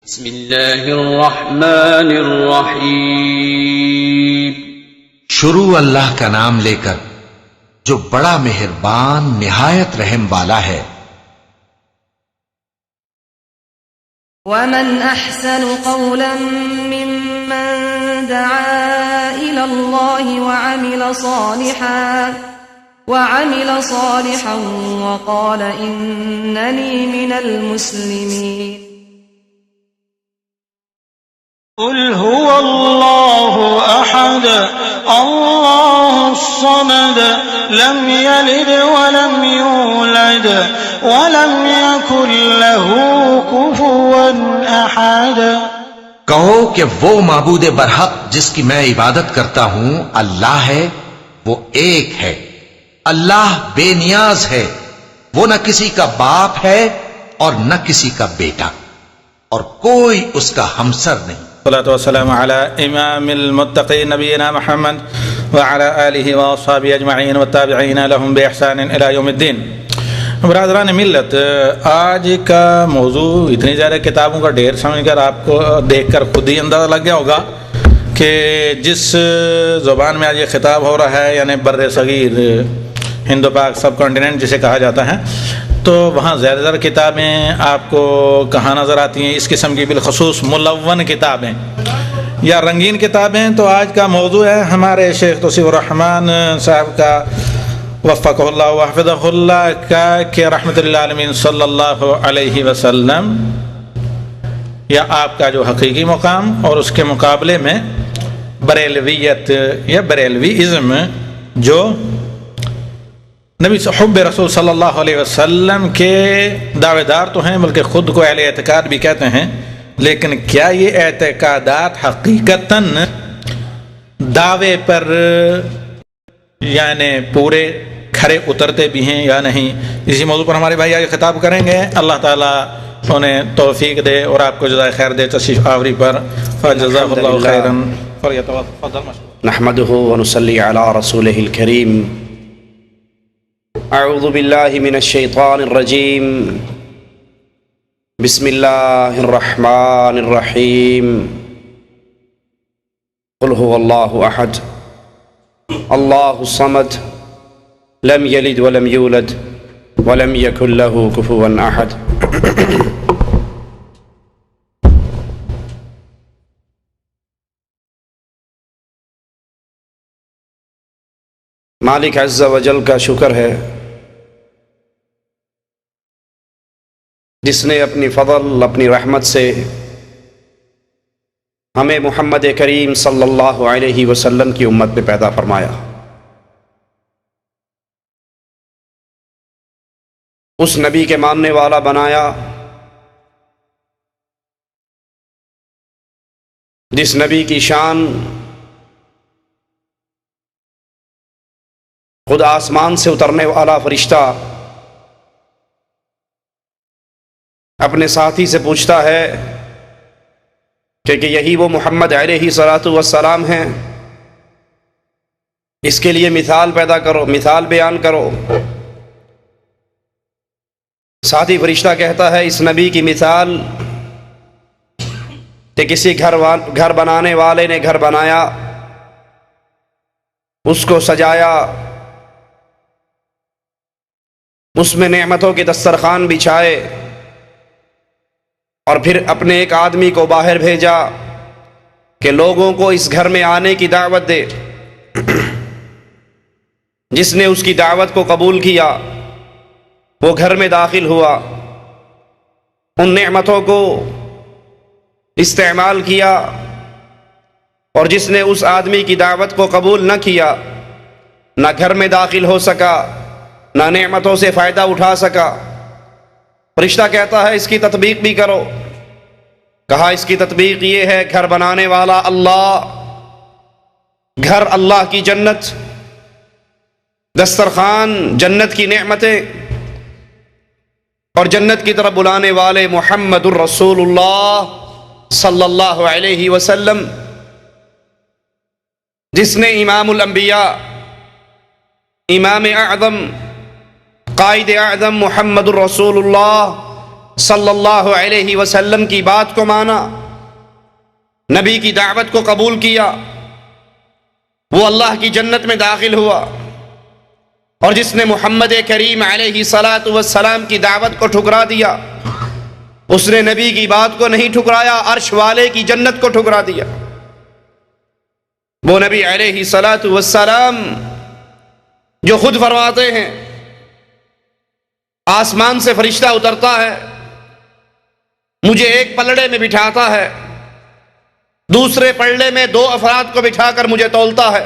بسم اللہ الرحمن الرحیم۔ شروع اللہ کا نام لے کر جو بڑا مہربان نہایت رحم والا ہے۔ ومن احسن قولا ممن دعا الى الله وعمل صالحا وقال انني من المسلمين۔ قل هو الله أحد الله الصمد لم يلد ولم يولد ولم يكن له كفوا أحد۔ کہو کہ وہ معبود برحق جس کی میں عبادت کرتا ہوں اللہ ہے، وہ ایک ہے، اللہ بے نیاز ہے، وہ نہ کسی کا باپ ہے اور نہ کسی کا بیٹا، اور کوئی اس کا ہمسر نہیں۔ والصلاة والسلام على امام المتقين نبينا محمد وعلى آله واصحابه اجمعین والتابعین لهم باحسان الى یوم الدین۔ برادران ملت، آج کا موضوع اتنی زیادہ کتابوں کا ڈھیر سمجھ کر آپ کو دیکھ کر خود ہی اندازہ لگ گیا ہوگا کہ جس زبان میں آج یہ خطاب ہو رہا ہے، یعنی بر صغیر ہند و پاک سب کانٹیننٹ جسے کہا جاتا ہے، تو وہاں زیادہ تر کتابیں آپ کو کہاں نظر آتی ہیں، اس قسم کی بالخصوص ملون کتابیں یا رنگین کتابیں۔ تو آج کا موضوع ہے ہمارے شیخ توصیف الرحمن صاحب کا وفقہ اللہ وحفظہ اللہ کا کہ رحمۃ للعالمین صلی اللہ علیہ وسلم، یا آپ کا جو حقیقی مقام اور اس کے مقابلے میں بریلویت یا بریلوی ازم، جو نبی حب رسول صلی اللہ علیہ وسلم کے دعوے دار تو ہیں، بلکہ خود کو اہل اعتقاد بھی کہتے ہیں، لیکن کیا یہ اعتقادات حقیقتاً دعوے پر یعنی پورے کھرے اترتے بھی ہیں یا نہیں؟ اسی موضوع پر ہمارے بھائی آگے خطاب کریں گے۔ اللہ تعالیٰ انہیں توفیق دے اور آپ کو جزائے خیر دے تشریف آوری پر۔ فجزاہ اللہ خیرا فلیتفضل مشکورا۔ نحمده ونصلي على رسوله الكريم۔ اعوذ باللہ من الشیطان الرجیم، بسم اللہ الرحمن الرحیم۔ قل هو اللہ احد اللہ الصمد لم یلد ولم یولد ولم یکن له کفوا احد۔ مالک عز و جل کا شکر ہے جس نے اپنی فضل، اپنی رحمت سے ہمیں محمد کریم صلی اللہ علیہ وسلم کی امت میں پیدا فرمایا، اس نبی کے ماننے والا بنایا جس نبی کی شان خود آسمان سے اترنے والا فرشتہ اپنے ساتھی سے پوچھتا ہے کہ یہی وہ محمد علیہ الصلاۃ والسلام ہیں، اس کے لیے مثال پیدا کرو، مثال بیان کرو۔ ساتھی فرشتہ کہتا ہے اس نبی کی مثال کہ کسی گھر بنانے والے نے گھر بنایا، اس کو سجایا، اس میں نعمتوں کے دسترخوان بچھائے، اور پھر اپنے ایک آدمی کو باہر بھیجا کہ لوگوں کو اس گھر میں آنے کی دعوت دے۔ جس نے اس کی دعوت کو قبول کیا وہ گھر میں داخل ہوا، ان نعمتوں کو استعمال کیا، اور جس نے اس آدمی کی دعوت کو قبول نہ کیا نہ گھر میں داخل ہو سکا، نہ نعمتوں سے فائدہ اٹھا سکا۔ فرشتہ کہتا ہے اس کی تطبیق بھی کرو۔ کہا اس کی تطبیق یہ ہے، گھر بنانے والا اللہ، گھر اللہ کی جنت، دسترخوان جنت کی نعمتیں، اور جنت کی طرف بلانے والے محمد الرسول اللہ صلی اللہ علیہ وسلم، جس نے امام الانبیاء، امام اعظم، قائد اعظم محمد الرسول اللہ صلی اللہ علیہ وسلم کی بات کو مانا، نبی کی دعوت کو قبول کیا، وہ اللہ کی جنت میں داخل ہوا۔ اور جس نے محمد کریم علیہ الصلاۃ والسلام کی دعوت کو ٹھکرا دیا، اس نے نبی کی بات کو نہیں ٹھکرایا، عرش والے کی جنت کو ٹھکرا دیا۔ وہ نبی علیہ الصلاۃ والسلام جو خود فرماتے ہیں آسمان سے فرشتہ اترتا ہے، مجھے ایک پلڑے میں بٹھاتا ہے، دوسرے پلڑے میں 2 افراد کو بٹھا کر مجھے تولتا ہے،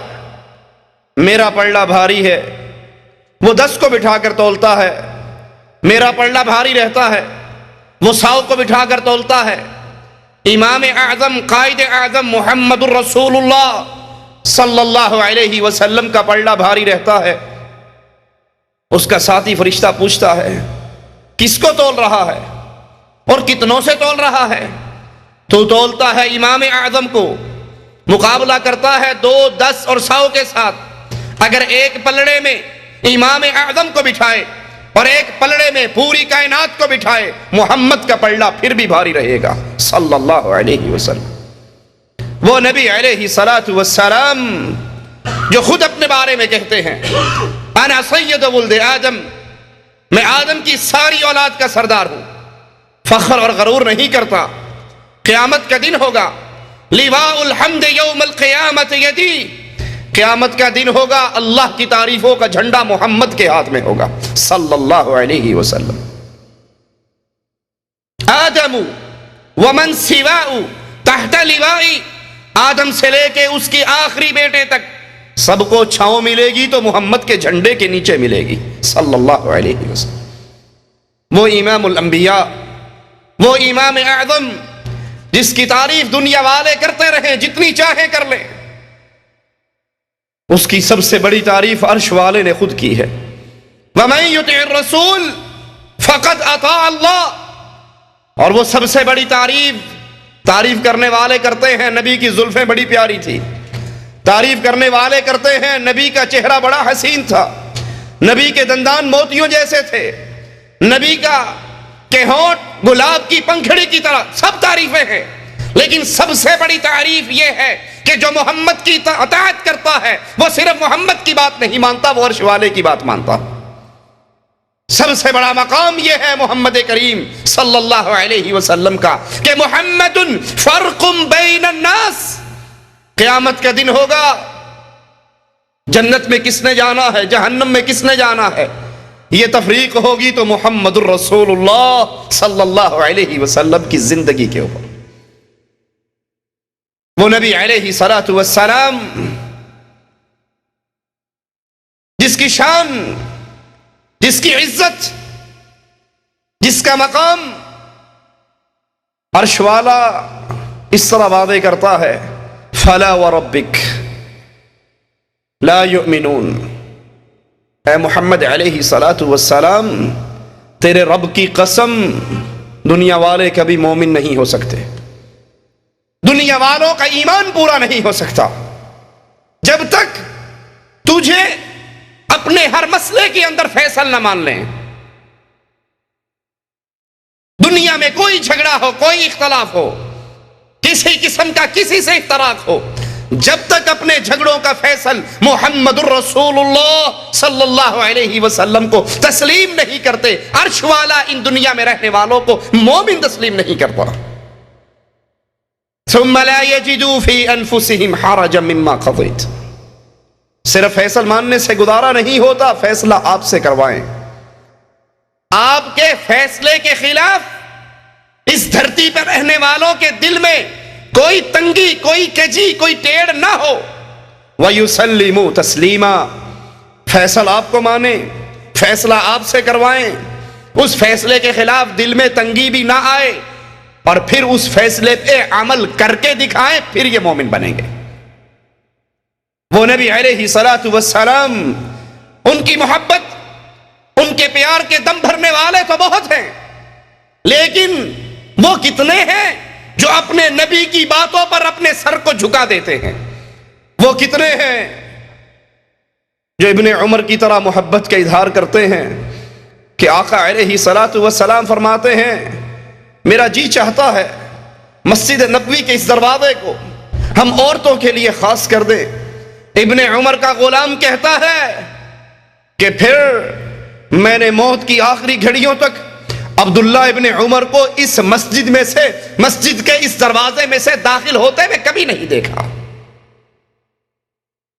میرا پلڑا بھاری ہے، وہ 10 کو بٹھا کر تولتا ہے، میرا پلڑا بھاری رہتا ہے، وہ 100 کو بٹھا کر تولتا ہے۔ امام اعظم قائد اعظم محمد الرسول اللہ صلی اللہ علیہ وسلم کا پلڑا بھاری رہتا ہے۔ اس کا ساتھی فرشتہ پوچھتا ہے کس کو تول رہا ہے اور کتنوں سے تول رہا ہے؟ تو تولتا ہے امام اعظم کو، مقابلہ کرتا ہے 2، 10 اور 100 کے ساتھ۔ اگر ایک پلڑے میں امام اعظم کو بٹھائے اور ایک پلڑے میں پوری کائنات کو بٹھائے، محمد کا پلڑا پھر بھی بھاری رہے گا صلی اللہ علیہ وسلم۔ وہ نبی علیہ الصلاۃ والسلام جو خود اپنے بارے میں کہتے ہیں انا سید ولد آدم، میں آدم کی ساری اولاد کا سردار ہوں، فخر اور غرور نہیں کرتا۔ قیامت کا دن ہوگا، لواء الحمد یوم القیامت یدی، قیامت کا دن ہوگا، اللہ کی تعریفوں کا جھنڈا محمد کے ہاتھ میں ہوگا صلی اللہ علیہ وسلم۔ آدم ومن سواء تحت لوائی، آدم سے لے کے اس کی آخری بیٹے تک سب کو چھاؤں ملے گی تو محمد کے جھنڈے کے نیچے ملے گی صلی اللہ علیہ وسلم۔ وہ امام الانبیاء، وہ امام اعظم جس کی تعریف دنیا والے کرتے رہیں، جتنی چاہیں کر لیں، اس کی سب سے بڑی تعریف عرش والے نے خود کی ہے۔ وَمَن يُطِعِ الرَّسُولَ فَقَدْ أَطَاعَ اللَّهَ، اور وہ سب سے بڑی تعریف کرنے والے کرتے ہیں نبی کی زلفیں بڑی پیاری تھی، تعریف کرنے والے کرتے ہیں نبی کا چہرہ بڑا حسین تھا، نبی کے دندان موتیوں جیسے تھے، نبی کا کہ ہونٹ گلاب کی پنکھڑی کی طرح، سب تعریفیں ہیں، لیکن سب سے بڑی تعریف یہ ہے کہ جو محمد کی اطاعت کرتا ہے وہ صرف محمد کی بات نہیں مانتا، وہ عرش والے کی بات مانتا۔ سب سے بڑا مقام یہ ہے محمد کریم صلی اللہ علیہ وسلم کا کہ محمد فرق بین الناس۔ قیامت کا دن ہوگا، جنت میں کس نے جانا ہے، جہنم میں کس نے جانا ہے، یہ تفریق ہوگی تو محمد الرسول اللہ صلی اللہ علیہ وسلم کی زندگی کے اوپر۔ وہ نبی علیہ الصلاۃ والسلام جس کی شان، جس کی عزت، جس کا مقام، عرش والا اس طرح وعدے کرتا ہے فلا وربک لا یؤمنون، اے محمد علیہ الصلاۃ والسلام تیرے رب کی قسم دنیا والے کبھی مومن نہیں ہو سکتے، دنیا والوں کا ایمان پورا نہیں ہو سکتا جب تک تجھے اپنے ہر مسئلے کے اندر فیصل نہ مان لیں۔ دنیا میں کوئی جھگڑا ہو، کوئی اختلاف ہو، کسی قسم کا کسی سے اختراق ہو، جب تک اپنے جھگڑوں کا فیصل محمد الرسول اللہ صلی اللہ علیہ وسلم کو تسلیم نہیں کرتے، عرش والا ان دنیا میں رہنے والوں کو مومن تسلیم نہیں کرتا۔ ثم لا يجدوا في انفسهم حرجا مما قضيت، صرف فیصل ماننے سے گزارا نہیں ہوتا، فیصلہ آپ سے کروائیں۔ آپ کے فیصلے کے خلاف اس دھرتی پر رہنے والوں کے دل میں کوئی تنگی، کوئی کجی، کوئی ٹیڑھ نہ ہو۔ وَيُسَلِّمُوا تَسْلِيمًا، فیصلہ آپ کو مانیں، فیصلہ آپ سے کروائیں، اس فیصلے کے خلاف دل میں تنگی بھی نہ آئے، اور پھر اس فیصلے پہ عمل کر کے دکھائیں، پھر یہ مومن بنیں گے۔ وہ نبی علیہ الصلاۃ والسلام، ان کی محبت، ان کے پیار کے دم بھرنے والے تو بہت ہیں، لیکن وہ کتنے ہیں جو اپنے نبی کی باتوں پر اپنے سر کو جھکا دیتے ہیں؟ وہ کتنے ہیں جو ابن عمر کی طرح محبت کا اظہار کرتے ہیں کہ آقا علیہ الصلاۃ والسلام فرماتے ہیں میرا جی چاہتا ہے مسجد نبوی کے اس دروازے کو ہم عورتوں کے لیے خاص کر دیں۔ ابن عمر کا غلام کہتا ہے کہ پھر میں نے موت کی آخری گھڑیوں تک عبداللہ ابن عمر کو اس مسجد میں سے، مسجد کے اس دروازے میں سے داخل ہوتے ہوئے کبھی نہیں دیکھا۔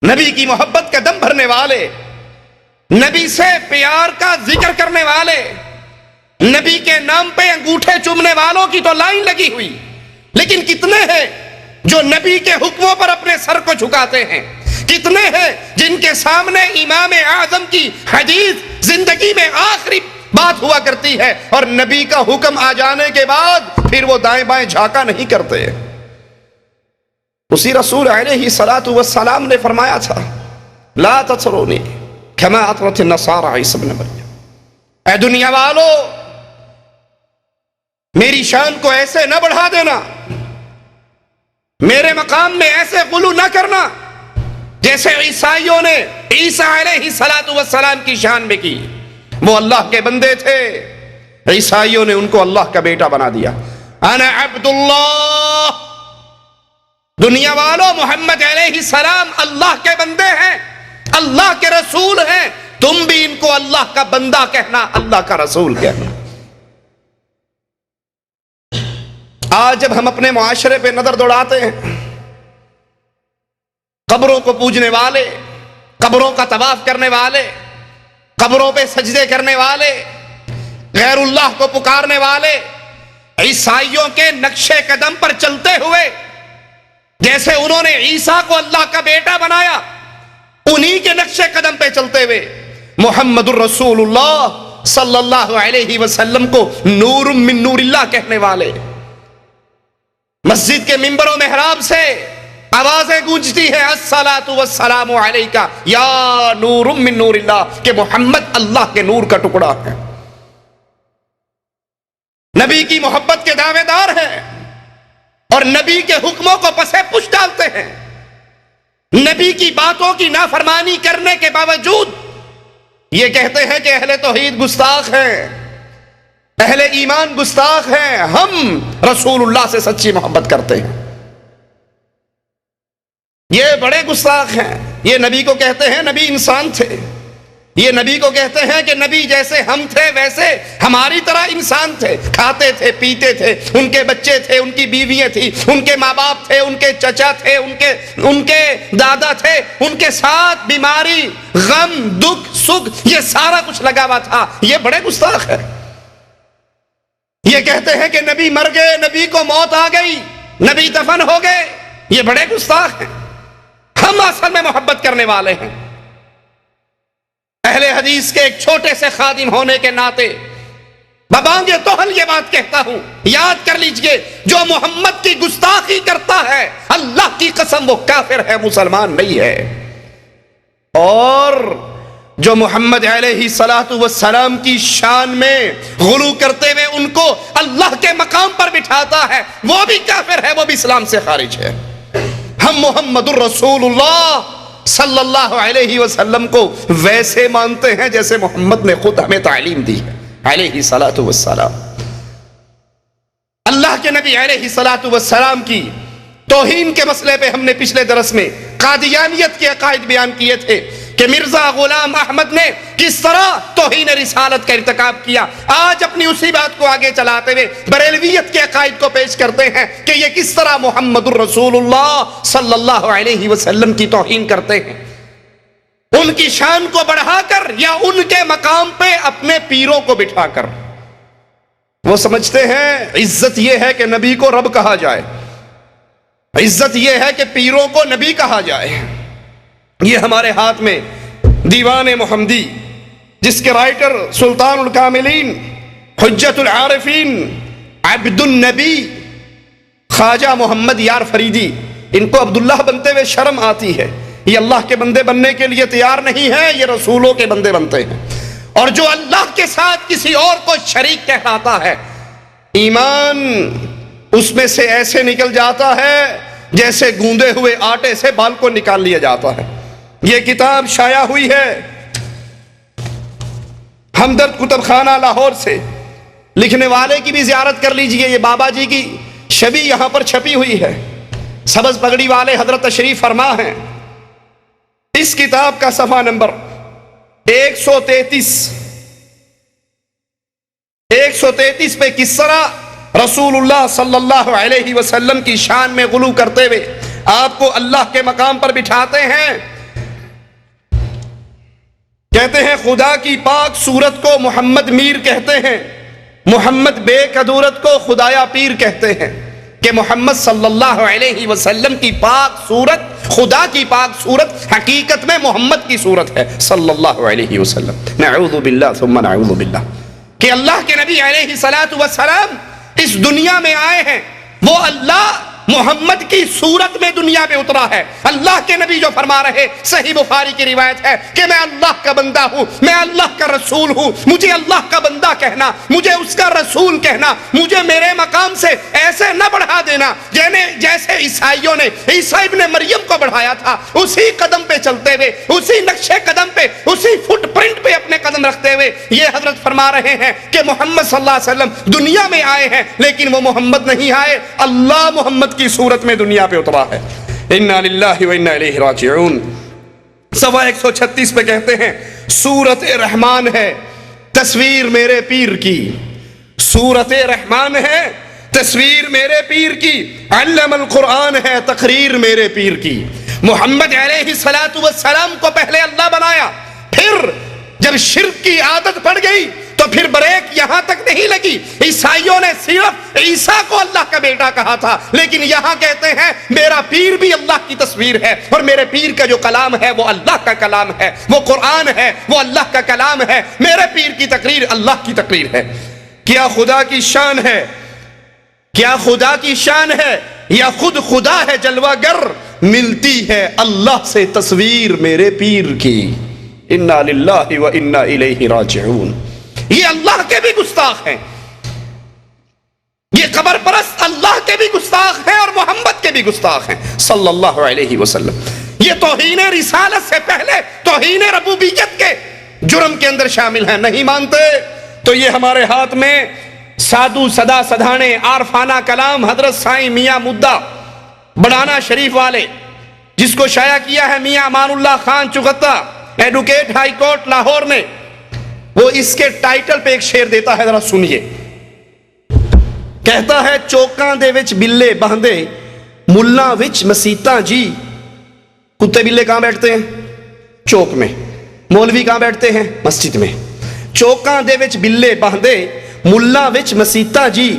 نبی کی محبت کا دم بھرنے والے، نبی سے پیار کا ذکر کرنے والے، نبی کے نام پہ انگوٹھے چومنے والوں کی تو لائن لگی ہوئی، لیکن کتنے ہیں جو نبی کے حکموں پر اپنے سر کو جھکاتے ہیں؟ کتنے ہیں جن کے سامنے امام اعظم کی حدیث زندگی میں آخری بات ہوا کرتی ہے اور نبی کا حکم آ جانے کے بعد پھر وہ دائیں بائیں جھانکا نہیں کرتے؟ اسی رسول علیہ الصلوۃ والسلام نے فرمایا تھا لا تطرونی کما اطرت النصارى عیسی ابن مریم، اے دنیا والو میری شان کو ایسے نہ بڑھا دینا، میرے مقام میں ایسے غلو نہ کرنا جیسے عیسائیوں نے عیسیٰ علیہ السلام کی شان میں کی۔ وہ اللہ کے بندے تھے، عیسائیوں نے ان کو اللہ کا بیٹا بنا دیا۔ انا عبد اللہ، دنیا والوں محمد علیہ السلام اللہ کے بندے ہیں، اللہ کے رسول ہیں، تم بھی ان کو اللہ کا بندہ کہنا، اللہ کا رسول کہنا۔ آج جب ہم اپنے معاشرے پہ نظر دوڑاتے ہیں، قبروں کو پوجنے والے، قبروں کا طواف کرنے والے، قبروں پہ سجدے کرنے والے، غیر اللہ کو پکارنے والے، عیسائیوں کے نقش قدم پر چلتے ہوئے جیسے انہوں نے عیسیٰ کو اللہ کا بیٹا بنایا، انہی کے نقش قدم پہ چلتے ہوئے محمد الرسول اللہ صلی اللہ علیہ وسلم کو نور من نور اللہ کہنے والے، مسجد کے منبر و محراب سے آوازیں گونجتی ہیں الصلاۃ والسلام علیک یا نور من نور اللہ، کہ محمد اللہ کے نور کا ٹکڑا ہے، نبی کی محبت کے دعوے دار ہیں اور نبی کے حکموں کو پسے پش ڈالتے ہیں۔ نبی کی باتوں کی نافرمانی کرنے کے باوجود یہ کہتے ہیں کہ اہل توحید گستاخ ہیں، اہل ایمان گستاخ ہیں، ہم رسول اللہ سے سچی محبت کرتے ہیں۔ یہ بڑے گستاخ ہیں، یہ نبی کو کہتے ہیں نبی انسان تھے، یہ نبی کو کہتے ہیں کہ نبی جیسے ہم تھے ویسے ہماری طرح انسان تھے، کھاتے تھے، پیتے تھے، ان کے بچے تھے، ان کی بیویاں تھیں، ان کے ماں باپ تھے، ان کے چچا تھے، ان کے دادا تھے، ان کے ساتھ بیماری، غم، دکھ، سکھ، یہ سارا کچھ لگا ہوا تھا۔ یہ بڑے گستاخ ہیں، یہ کہتے ہیں کہ نبی مر گئے، نبی کو موت آ گئی، نبی دفن ہو گئے، یہ بڑے گستاخ ہیں۔ ہم اصل میں محبت کرنے والے ہیں۔ اہل حدیث کے ایک چھوٹے سے خادم ہونے کے ناطے ببانگ توہل یہ بات کہتا ہوں، یاد کر لیجئے، جو محمد کی گستاخی کرتا ہے اللہ کی قسم وہ کافر ہے، مسلمان نہیں ہے، اور جو محمد علیہ السلام کی شان میں غلو کرتے ہوئے ان کو اللہ کے مقام پر بٹھاتا ہے وہ بھی کافر ہے، وہ بھی اسلام سے خارج ہے۔ ہم محمد الرسول اللہ صلی اللہ علیہ وسلم کو ویسے مانتے ہیں جیسے محمد نے خود ہمیں تعلیم دی ہے علیہ السلام۔ اللہ کے نبی علیہ السلام کی توہین کے مسئلے پہ ہم نے پچھلے درس میں قادیانیت کے عقائد بیان کیے تھے کہ مرزا غلام احمد نے کس طرح توہین رسالت کا ارتکاب کیا۔ آج اپنی اسی بات کو آگے چلاتے ہوئے بریلویت کے عقائد کو پیش کرتے ہیں کہ یہ کس طرح محمد الرسول اللہ صلی اللہ علیہ وسلم کی توہین کرتے ہیں، ان کی شان کو بڑھا کر یا ان کے مقام پہ اپنے پیروں کو بٹھا کر۔ وہ سمجھتے ہیں عزت یہ ہے کہ نبی کو رب کہا جائے، عزت یہ ہے کہ پیروں کو نبی کہا جائے۔ یہ ہمارے ہاتھ میں دیوان محمدی جس کے رائٹر سلطان الکاملین، حجت العارفین، عبد النبی خواجہ محمد یار فریدی، ان کو عبداللہ بنتے ہوئے شرم آتی ہے، یہ اللہ کے بندے بننے کے لیے تیار نہیں ہے، یہ رسولوں کے بندے بنتے ہیں، اور جو اللہ کے ساتھ کسی اور کو شریک کہلاتا ہے ایمان اس میں سے ایسے نکل جاتا ہے جیسے گوندے ہوئے آٹے سے بال کو نکال لیا جاتا ہے۔ یہ کتاب شائع ہوئی ہے ہمدرد کتب خانہ لاہور سے، لکھنے والے کی بھی زیارت کر لیجئے، یہ بابا جی کی شبی یہاں پر چھپی ہوئی ہے، سبز پگڑی والے حضرت تشریف فرما ہیں۔ اس کتاب کا صفحہ نمبر 133 پہ کس طرح رسول اللہ صلی اللہ علیہ وسلم کی شان میں غلو کرتے ہوئے آپ کو اللہ کے مقام پر بٹھاتے ہیں۔ کہتے ہیں خدا کی پاک صورت کو محمد میر کہتے ہیں، محمد بے قدورت کو خدایا پیر کہتے ہیں، کہ محمد صلی اللہ علیہ وسلم کی پاک صورت، خدا کی پاک صورت حقیقت میں محمد کی صورت ہے صلی اللہ علیہ وسلم۔ نعوذ باللہ ثم نعوذ باللہ، کہ اللہ کے نبی علیہ الصلوۃ والسلام اس دنیا میں آئے ہیں، وہ اللہ محمد کی صورت میں دنیا میں اترا ہے۔ اللہ کے نبی جو فرما رہے، صحیح بخاری کی روایت ہے کہ میں اللہ کا بندہ ہوں، میں اللہ کا رسول ہوں، مجھے اللہ کا بندہ کہنا، مجھے اس کا رسول کہنا، مجھے میرے مقام سے ایسے نہ بڑھا دینا جیسے عیسائیوں نے عیسیٰ ابن مریم کو بڑھایا تھا۔ اسی قدم پہ چلتے ہوئے، اسی نقشے قدم پہ، اسی فٹ پرنٹ پہ اپنے قدم رکھتے ہوئے یہ حضرت فرما رہے ہیں کہ محمد صلی اللہ علیہ وسلم دنیا میں آئے ہیں، لیکن وہ محمد نہیں آئے، اللہ محمد کی صورت میں دنیا پہ اترا ہے۔ انا للہ و انا الیہ راجعون۔ صفحہ 136 پہ کہتے ہیں سورت رحمان ہے تصویر میرے پیر کی، سورت رحمان ہے تصویر میرے پیر کی، علم القرآن ہے تقریر میرے پیر کی۔ محمد علیہ الصلوۃ والسلام کو پہلے اللہ بنایا، پھر جب شرک کی عادت پڑ گئی تو پھر بریک یہاں تک نہیں لگی۔ عیسائیوں نے صرف عیسیٰ کو اللہ کا بیٹا کہا تھا، لیکن یہاں کہتے ہیں میرا پیر بھی اللہ کی تصویر ہے، اور میرے پیر کا جو کلام ہے وہ اللہ کا کلام ہے، وہ قرآن ہے، وہ اللہ کا کلام ہے، میرے پیر کی تقریر اللہ کی تقریر ہے۔ کیا خدا کی شان ہے، کیا خدا کی شان ہے یا خود خدا ہے جلوہ گر، ملتی ہے اللہ سے تصویر میرے پیر کی۔ انا للہ و انا الیہ راجعون۔ یہ اللہ کے بھی گستاخ ہیں، یہ قبر پرست اللہ کے بھی گستاخ ہیں اور محمد کے بھی گستاخ ہیں صلی اللہ علیہ وسلم۔ یہ توہین رسالت سے پہلے توہین ربوبیت کے جرم کے اندر شامل ہیں۔ نہیں مانتے تو یہ ہمارے ہاتھ میں سادو سدا سدھانے عارفانہ کلام حضرت سائیں میاں مدہ بڑانا شریف والے، جس کو شائع کیا ہے میاں Aman Ullah Khan Chughtai, advocate high court Lahore نے، وہ اس کے ٹائٹل پہ ایک شعر دیتا ہے، ذرا سنیے۔ کہتا ہے چوکاں دے وچ بلے باندھے ملاں وچ مسیتاں جی۔ کتے بلے کہاں بیٹھتے ہیں؟ چوک میں۔ مولوی کہاں بیٹھتے ہیں؟ مسجد میں۔ چوکاں دے وچ بلے باندھے ملاں وچ مسیتاں جی،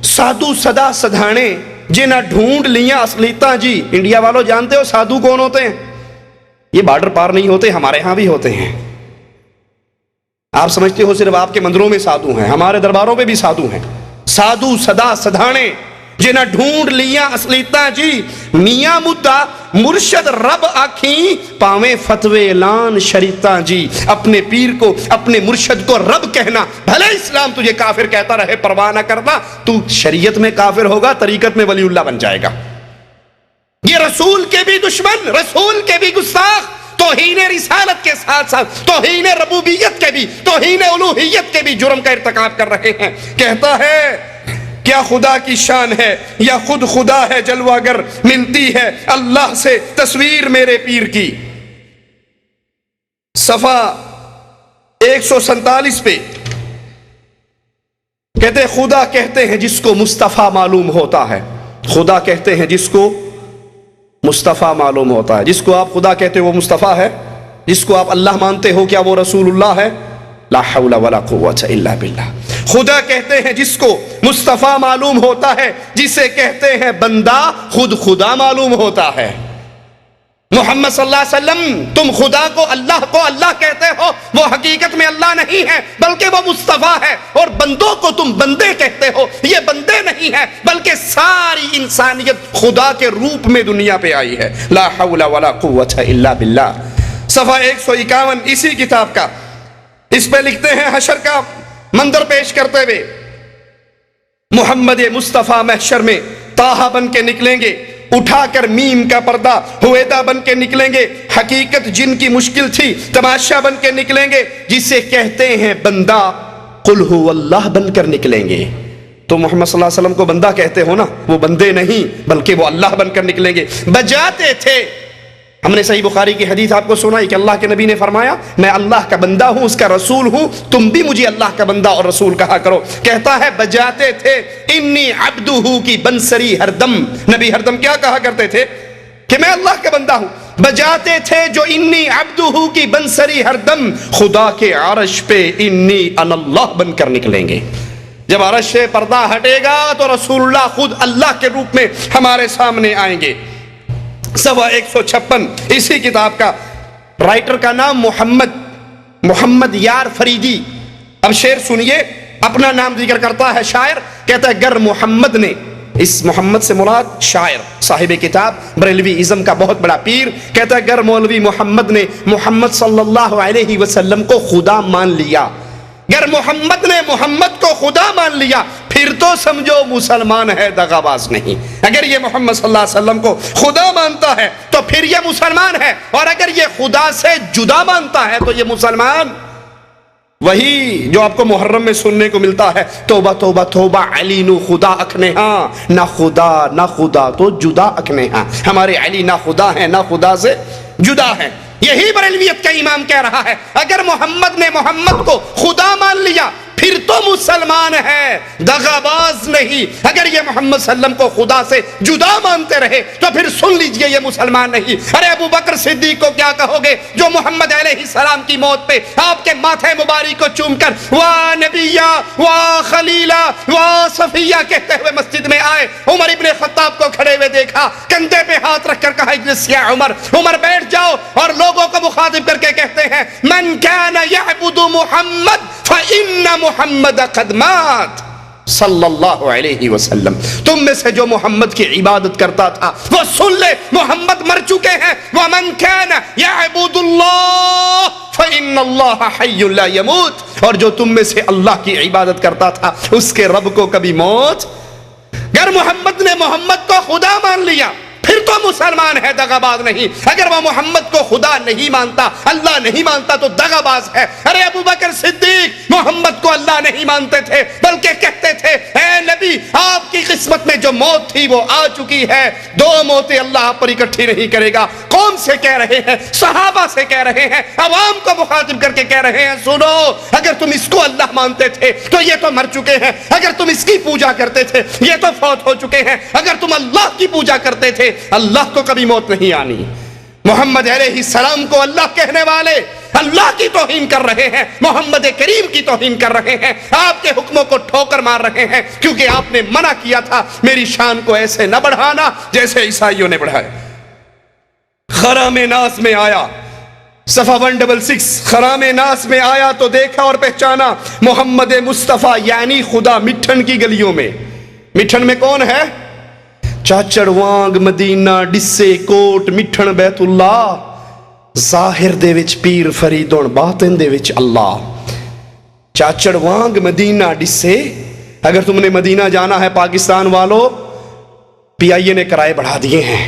سادو سدا سدھانے جنہ ڈھونڈ لیاں اصلیتاں جی۔ انڈیا والوں جانتے ہو سادھو کون ہوتے ہیں؟ یہ بارڈر پار نہیں ہوتے، ہمارے ہاں بھی ہوتے ہیں۔ آپ سمجھتے ہو صرف آپ کے مندروں میں سادھو ہیں، ہمارے درباروں پہ بھی سادھو ہیں۔ سادھو سدا سدھانے جنہ ڈھونڈ لیاں اصلیتاں جی، میاں مدہ مرشد رب آکھیں پاویں فتوے اعلان شریعتاں جی۔ اپنے پیر کو، اپنے مرشد کو رب کہنا، بھلے اسلام تجھے کافر کہتا رہے پرواہ نہ کرنا، تو شریعت میں کافر ہوگا، طریقت میں ولی اللہ بن جائے گا۔ یہ رسول کے بھی دشمن، رسول کے بھی گستاخ، توہین رسالت کے ساتھ ساتھ توہین ربوبیت کے بھی، توہین الوہیت کے بھی جرم کا ارتکاب کر رہے ہیں۔ کہتا ہے کیا خدا کی شان ہے یا خود خدا ہے جلوہ گر، ملتی ہے اللہ سے تصویر میرے پیر کی۔ صفحہ 147 پہ کہتے خدا کہتے ہیں جس کو مصطفیٰ معلوم ہوتا ہے، خدا کہتے ہیں جس کو مصطفیٰ معلوم ہوتا ہے۔ جس کو آپ خدا کہتے ہو وہ مصطفیٰ ہے، جس کو آپ اللہ مانتے ہو کیا وہ رسول اللہ ہے؟ لا حول ولا قوت الا باللہ۔ خدا کہتے ہیں جس کو مصطفیٰ معلوم ہوتا ہے، جسے کہتے ہیں بندہ خود خدا معلوم ہوتا ہے۔ محمد صلی اللہ علیہ وسلم، تم خدا کو اللہ کہتے ہو، وہ حقیقت میں اللہ نہیں ہے بلکہ وہ مصطفیٰ ہے، اور بندوں کو تم بندے کہتے ہو، یہ بندے نہیں ہے بلکہ ساری انسانیت خدا کے روپ میں دنیا پہ آئی ہے۔ لا حول ولا قوت الا باللہ۔ صفحہ 151 اسی کتاب کا، اس پہ لکھتے ہیں حشر کا منظر پیش کرتے ہوئے محمد مصطفیٰ محشر میں طٰہٰ بن کے نکلیں گے، اٹھا کر میم کا پردہ ہویدا بن کے نکلیں گے، حقیقت جن کی مشکل تھی تماشا بن کے نکلیں گے، جسے کہتے ہیں بندہ قل هو اللہ بن کر نکلیں گے. تو محمد صلی اللہ علیہ وسلم کو بندہ کہتے ہو نا، وہ بندے نہیں بلکہ وہ اللہ بن کر نکلیں گے. بجاتے تھے. ہم نے صحیح بخاری کی حدیث آپ کو سنائی کہ اللہ کے نبی نے فرمایا میں اللہ کا بندہ ہوں، اس کا رسول ہوں، تم بھی مجھے اللہ کا بندہ اور رسول کہا کرو. کہتا ہے بجاتے تھے انی عبدہ کی بنسری ہر دم. نبی ہر دم کیا کہا کرتے تھے کہ میں اللہ کا بندہ ہوں. بجاتے تھے جو انی عبدہ کی بنسری ہر دم، خدا کے عرش پہ انی انا اللہ بن کر نکلیں گے. جب عرش سے پردہ ہٹے گا تو رسول اللہ خود اللہ کے روپ میں ہمارے سامنے آئیں گے. 156 اسی کتاب کا، رائٹر کا نام محمد یار فریدی. اب شعر سنیے، اپنا نام ذکر کرتا ہے شاعر، کہتا ہے گر محمد نے، اس محمد سے مراد شاعر صاحب کتاب بریلوی ازم کا بہت بڑا پیر، کہتا ہے گر مولوی محمد نے محمد صلی اللہ علیہ وسلم کو خدا مان لیا، گر محمد نے محمد کو خدا مان لیا، پھر تو سمجھو مسلمان ہے دغا باز نہیں. اگر یہ محمد صلی اللہ علیہ وسلم کو خدا مانتا ہے تو پھر یہ مسلمان ہے، اور اگر یہ خدا سے جدا مانتا ہے تو یہ مسلمان وہی جو آپ کو محرم میں سننے کو ملتا ہے، توبہ توبہ توبہ علی نو خدا اکھنے ہاں، نہ خدا تو جدا اکھنے ہاں. ہمارے علی نہ خدا ہیں نہ خدا سے جدا ہیں. یہی بریلویت کا امام کہہ رہا ہے اگر محمد نے محمد کو خدا مان لیا پھر تو مسلمان ہے دغا باز نہیں. اگر یہ محمد صلی اللہ علیہ وسلم کو خدا سے جدا مانتے رہے تو پھر سن لیجئے یہ مسلمان نہیں. ارے ابو بکر صدیق کو کیا کہو گے جو محمد علیہ السلام کی موت پہ آپ کے ماتھے مبارک کو چوم کر وا نبیہ وا خلیلہ وا صفیہ کہتے ہوئے مسجد میں آئے. عمر ابن خطاب کو کھڑے ہوئے دیکھا، کندھے پہ ہاتھ رکھ کر کہا اجلس یا عمر، عمر بیٹھ جاؤ، اور لوگوں کو مخاطب کر کے کہتے ہیں من کان یعبد محمد فإن محمد قد مات صلی اللہ علیہ وسلم. تم میں سے جو محمد کی عبادت کرتا تھا وہ سن لے محمد مر چکے ہیں. ومن كان يعبد الله فإن الله حي لا يموت. اور جو تم میں سے اللہ کی عبادت کرتا تھا اس کے رب کو کبھی موت. اگر محمد نے محمد کو خدا مان لیا پھر تو مسلمان ہے دغا باز نہیں. اگر وہ محمد کو خدا نہیں مانتا اللہ نہیں مانتا تو دغا باز ہے. ارے ابو بکر صدیق محمد کو اللہ نہیں مانتے تھے بلکہ کہتے تھے اے نبی آپ کی قسمت میں جو موت تھی وہ آ چکی ہے، 2 موتیں اللہ آپ پر اکٹھی نہیں کرے گا. قوم سے کہہ رہے ہیں، صحابہ سے کہہ رہے ہیں، عوام کو مخاطب کر کے کہہ رہے ہیں سنو اگر تم اس کو اللہ مانتے تھے تو یہ تو مر چکے ہیں، اگر تم اس کی پوجا کرتے تھے یہ تو فوت ہو چکے ہیں، اگر تم اللہ کی پوجا کرتے تھے اللہ کو کبھی موت نہیں آنی. محمد علیہ السلام کو اللہ کہنے والے اللہ کی توہین کر رہے ہیں، محمد کریم کی توہین کر رہے ہیں، آپ کے حکموں کو ٹھوکر مار رہے ہیں کیونکہ آپ نے منع کیا تھا میری شان کو ایسے نہ بڑھانا جیسے عیسائیوں نے بڑھائے. خرام ناس میں آیا، صفحہ 166 خرام ناس میں آیا تو دیکھا اور پہچانا محمد مصطفیٰ یعنی خدا مٹھن کی گلیوں میں. مٹھن میں کون ہے؟ چاچڑ وانگ مدینہ ڈسے کوٹ مٹھن بیت اللہ، ظاہر دے وچ پیر فریدون باطن دے وچ اللہ. چاچڑ وانگ مدینہ ڈسے. اگر تم نے مدینہ جانا ہے پاکستان والو، پی آئی اے نے کرائے بڑھا دیے ہیں،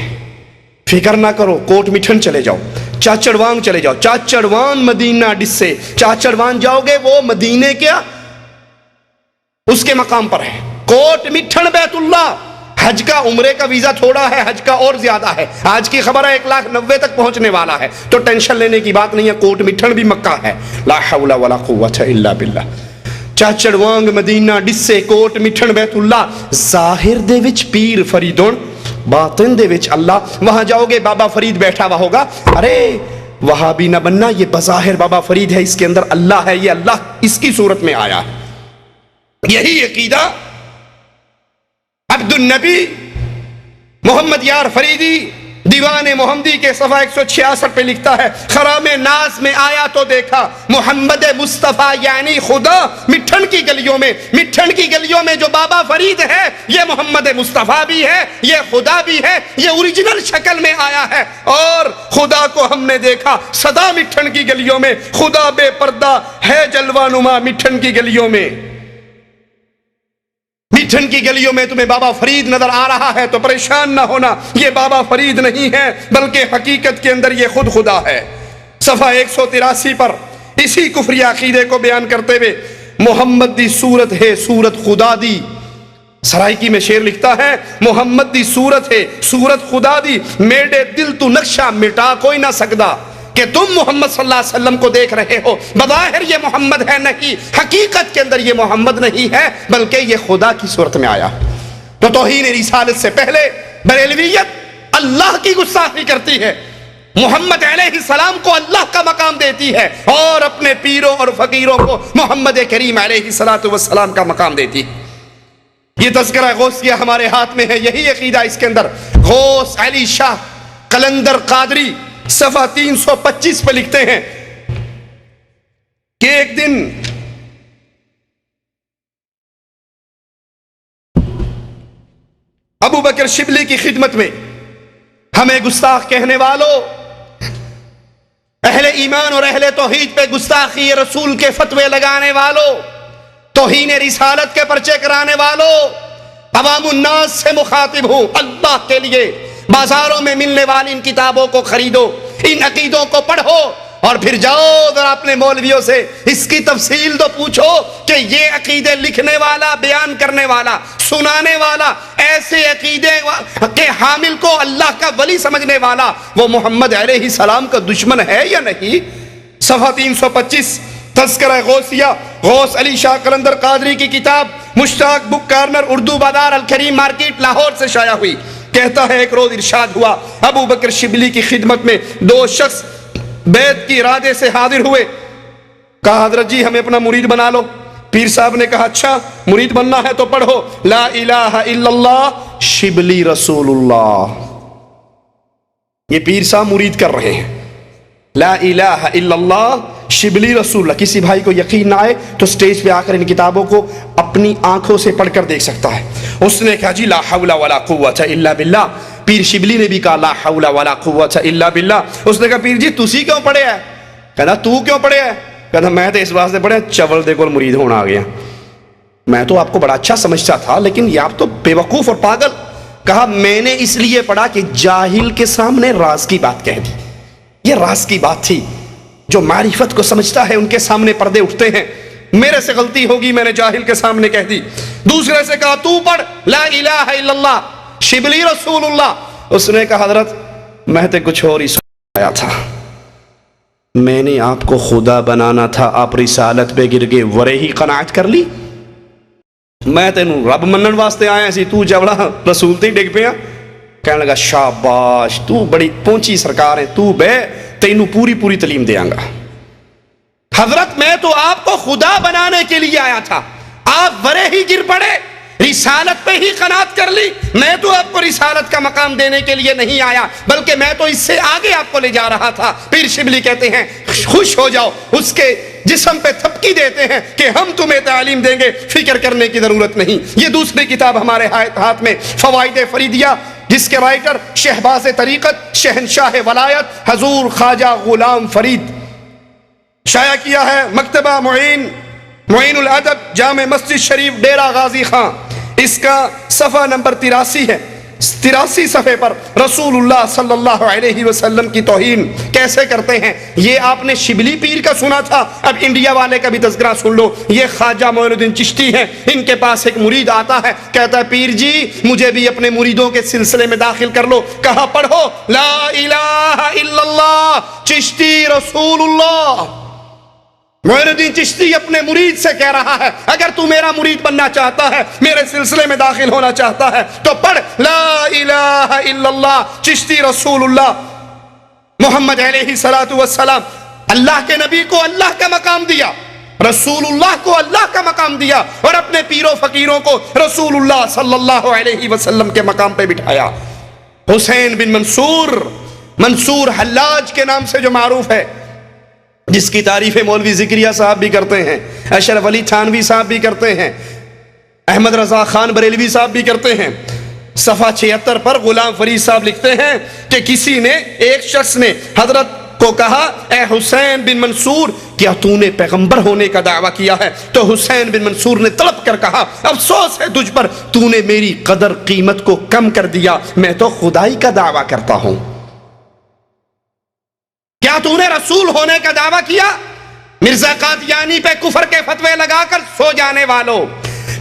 فکر نہ کرو، کوٹ مٹھن چلے جاؤ، چاچڑ وانگ چلے جاؤ. چاچڑ وان مدینہ ڈسے، چاچڑ وان جاؤ گے وہ مدینے کیا اس کے مقام پر ہے. کوٹ مٹھن بیت اللہ. حج کا عمرے کا ویزا تھوڑا ہے، حج کا اور زیادہ ہے. آج کی خبر ہے 1,90,000 تک پہنچنے والا ہے تو ٹینشن لینے کی بات نہیں ہے. کوٹ مٹھن بھی مکہ ہے. لا حول ولا قوت الا باللہ. چاچڑ وانگ مدینہ ڈسے کوٹ مٹھن بیت اللہ، ظاہر دے وچ پیر فریدون باطن دے وچ اللہ. وہاں جاؤ گے بابا فرید بیٹھا ہوا ہوگا. ارے وہاں بھی نہ بننا، یہ بظاہر بابا فرید ہے، اس کے اندر اللہ ہے، یہ اللہ اس کی صورت میں آیا ہے. یہی عقیدہ عبد النبی محمد یار فریدی دیوان محمدی کے صفحہ 166 پہ لکھتا ہے خرام ناز میں آیا تو دیکھا محمد مصطفیٰ یعنی خدا مٹھن کی گلیوں میں. مٹھن کی گلیوں میں جو بابا فرید ہے یہ محمد مصطفیٰ بھی ہے، یہ خدا بھی ہے، یہ اوریجنل شکل میں آیا ہے. اور خدا کو ہم نے دیکھا سدا مٹھن کی گلیوں میں، خدا بے پردہ ہے جلوہ نما مٹھن کی گلیوں میں. مٹھن کی گلیوں میں تمہیں بابا فرید نظر آ رہا ہے تو پریشان نہ ہونا، یہ بابا فرید نہیں ہے بلکہ حقیقت کے اندر یہ خود خدا ہے. صفحہ 183 پر اسی کفری عقیدے کو بیان کرتے ہوئے محمد دی صورت ہے صورت خدا دی. سرائکی میں شعر لکھتا ہے محمد دی صورت ہے صورت خدا دی, میرے دل تو نقشہ مٹا کوئی نہ سکدا کہ تم محمد صلی اللہ علیہ وسلم کو دیکھ رہے ہو. بظاہر یہ محمد ہے نہیں, حقیقت کے اندر یہ محمد نہیں ہے بلکہ یہ خدا کی صورت میں آیا. تو توہین رسالت سے پہلے بریلویت اللہ کی گستاخی کرتی ہے, محمد علیہ السلام کو اللہ کا مقام دیتی ہے اور اپنے پیروں اور فقیروں کو محمد کریم علیہ السلام کا مقام دیتی ہے. یہ تذکرہ غوثیہ ہمارے ہاتھ میں ہے, یہی عقیدہ اس کے اندر. غوث علی شاہ قلندر قادری صفحہ 325 پہ لکھتے ہیں کہ ایک دن ابو بکر شبلی کی خدمت میں ہمیں گستاخ کہنے والوں, اہل ایمان اور اہل توحید پہ گستاخی رسول کے فتوے لگانے والوں, توہین رسالت کے پرچے کرانے والوں, عوام الناس سے مخاطب ہوں. اللہ کے لیے بازاروں میں ملنے والی ان کتابوں کو خریدو, ان عقیدوں کو پڑھو اور پھر جاؤ ذرا اپنے مولویوں سے اس کی تفصیل تو پوچھو کہ یہ عقیدے لکھنے والا, بیان کرنے والا, سنانے والا, ایسے عقیدے کے حامل کو اللہ کا ولی سمجھنے والا وہ محمد علیہ السلام کا دشمن ہے یا نہیں. صفحہ 325 تذکرہ غوثیہ, غوث علی شاہ قلندر قادری کی کتاب, مشتاق بک کارنر, اردو بازار, الکریم مارکیٹ, لاہور سے شائع ہوئی. کہتا ہے ایک روز ارشاد ہوا ابو بکر شبلی کی خدمت میں دو شخص بیعت کی ارادے سے حاضر ہوئے. کہا حضرت جی ہمیں اپنا مرید بنا لو. پیر صاحب نے کہا اچھا مرید بننا ہے تو پڑھو لا الہ الا اللہ شبلی رسول اللہ. یہ پیر صاحب مرید کر رہے ہیں لا الہ الا اللہ شبلی رسول اللہ. کسی بھائی کو یقین نہ آئے تو سٹیج پہ آ کر ان کتابوں کو اپنی آنکھوں سے پڑھ کر دیکھ سکتا ہے. اس نے کہا جی لا حول ولا قوت الا باللہ. پیر شبلی نے بھی کہا لا حول ولا قوت الا باللہ. اس نے کہا پیر جی تسی کیوں پڑھے ہے؟ کہنا تو کیوں پڑھے ہے؟ کہنا میں تو اس واسطے پڑھے چول دے کول مرید ہونا آ گیا. میں تو آپ کو بڑا اچھا سمجھتا تھا لیکن یہ آپ تو بے وقوف اور پاگل. کہا میں نے اس لیے پڑھا کہ جاہل کے سامنے راز کی بات کہہ دی. یہ راز کی بات تھی. جو معرفت کو سمجھتا ہے ان کے سامنے پردے اٹھتے ہیں. میرے سے غلطی ہوگی, میں نے جاہل کے سامنے کہہ دی. دوسرے سے کہا تو پڑھ لا الہ الا اللہ شبلی رسول اللہ. اس نے کہا حضرت میں تو کچھ اور ہی سنایا تھا, میں نے آپ کو خدا بنانا تھا, آپ رسالت پہ گر گئے, ورے ہی قناعت کر لی. میں تینوں رب منن واسطے آیا سی, تو جوڑا رسول تے ڈگ پیا. کہنے لگا شاباش تو بڑی پہنچی سرکار ہے, تو بے تینوں پوری پوری تعلیم دیاں گا. حضرت میں تو آپ کو خدا بنانے کے لیے آیا تھا, آپ ورے ہی گر پڑے, رسالت پہ ہی قناعت کر لی. میں تو آپ کو رسالت کا مقام دینے کے لیے نہیں آیا بلکہ میں تو اس سے آگے آپ کو لے جا رہا تھا. پیر شبلی کہتے ہیں خوش ہو جاؤ, اس کے جسم پہ تھپکی دیتے ہیں کہ ہم تمہیں تعلیم دیں گے, فکر کرنے کی ضرورت نہیں. یہ دوسری کتاب ہمارے ہاتھ میں فوائد فریدیہ, جس کے رائٹر شہباز طریقت شہنشاہ ولایت حضور خواجہ غلام فرید, شائع کیا ہے مکتبہ معین الادب جامع مسجد شریف ڈیرہ غازی خان. اس کا صفحہ نمبر 83 ہے. 83 صفحے پر رسول اللہ صلی اللہ علیہ وسلم کی توہین کیسے کرتے ہیں یہ آپ نے شبلی پیر کا سنا تھا, اب انڈیا والے کا بھی تذکرہ سن لو. یہ خواجہ معین الدین چشتی ہیں, ان کے پاس ایک مرید آتا ہے, کہتا ہے پیر جی مجھے بھی اپنے مریدوں کے سلسلے میں داخل کر لو. کہا پڑھو لا الہ الا اللہ چشتی رسول اللہ. معین الدین چشتی اپنے مرید سے کہہ رہا ہے اگر تو میرا مرید بننا چاہتا ہے, میرے سلسلے میں داخل ہونا چاہتا ہے تو پڑھ لا الہ الا اللہ چشتی رسول اللہ. محمد علیہ السلام اللہ کے نبی کو اللہ کا مقام دیا, رسول اللہ کو اللہ کا مقام دیا اور اپنے پیروں فقیروں کو رسول اللہ صلی اللہ علیہ وسلم کے مقام پہ بٹھایا. حسین بن منصور حلاج کے نام سے جو معروف ہے, جس کی تعریف مولوی ذکریہ صاحب بھی کرتے ہیں, اشرف علی تھانوی صاحب بھی کرتے ہیں, احمد رضا خان بریلوی صاحب بھی کرتے ہیں. صفحہ 76 پر غلام فرید صاحب لکھتے ہیں کہ کسی نے, ایک شخص نے حضرت کو کہا اے حسین بن منصور کیا تو نے پیغمبر ہونے کا دعویٰ کیا ہے؟ تو حسین بن منصور نے تڑپ کر کہا افسوس ہے تجھ پر, تو نے میری قدر قیمت کو کم کر دیا, میں تو خدائی کا دعویٰ کرتا ہوں. کیا تو نے رسول ہونے کا دعویٰ کیا؟ مرزا قادیانی پہ کفر کے فتوے لگا کر سو جانے والوں،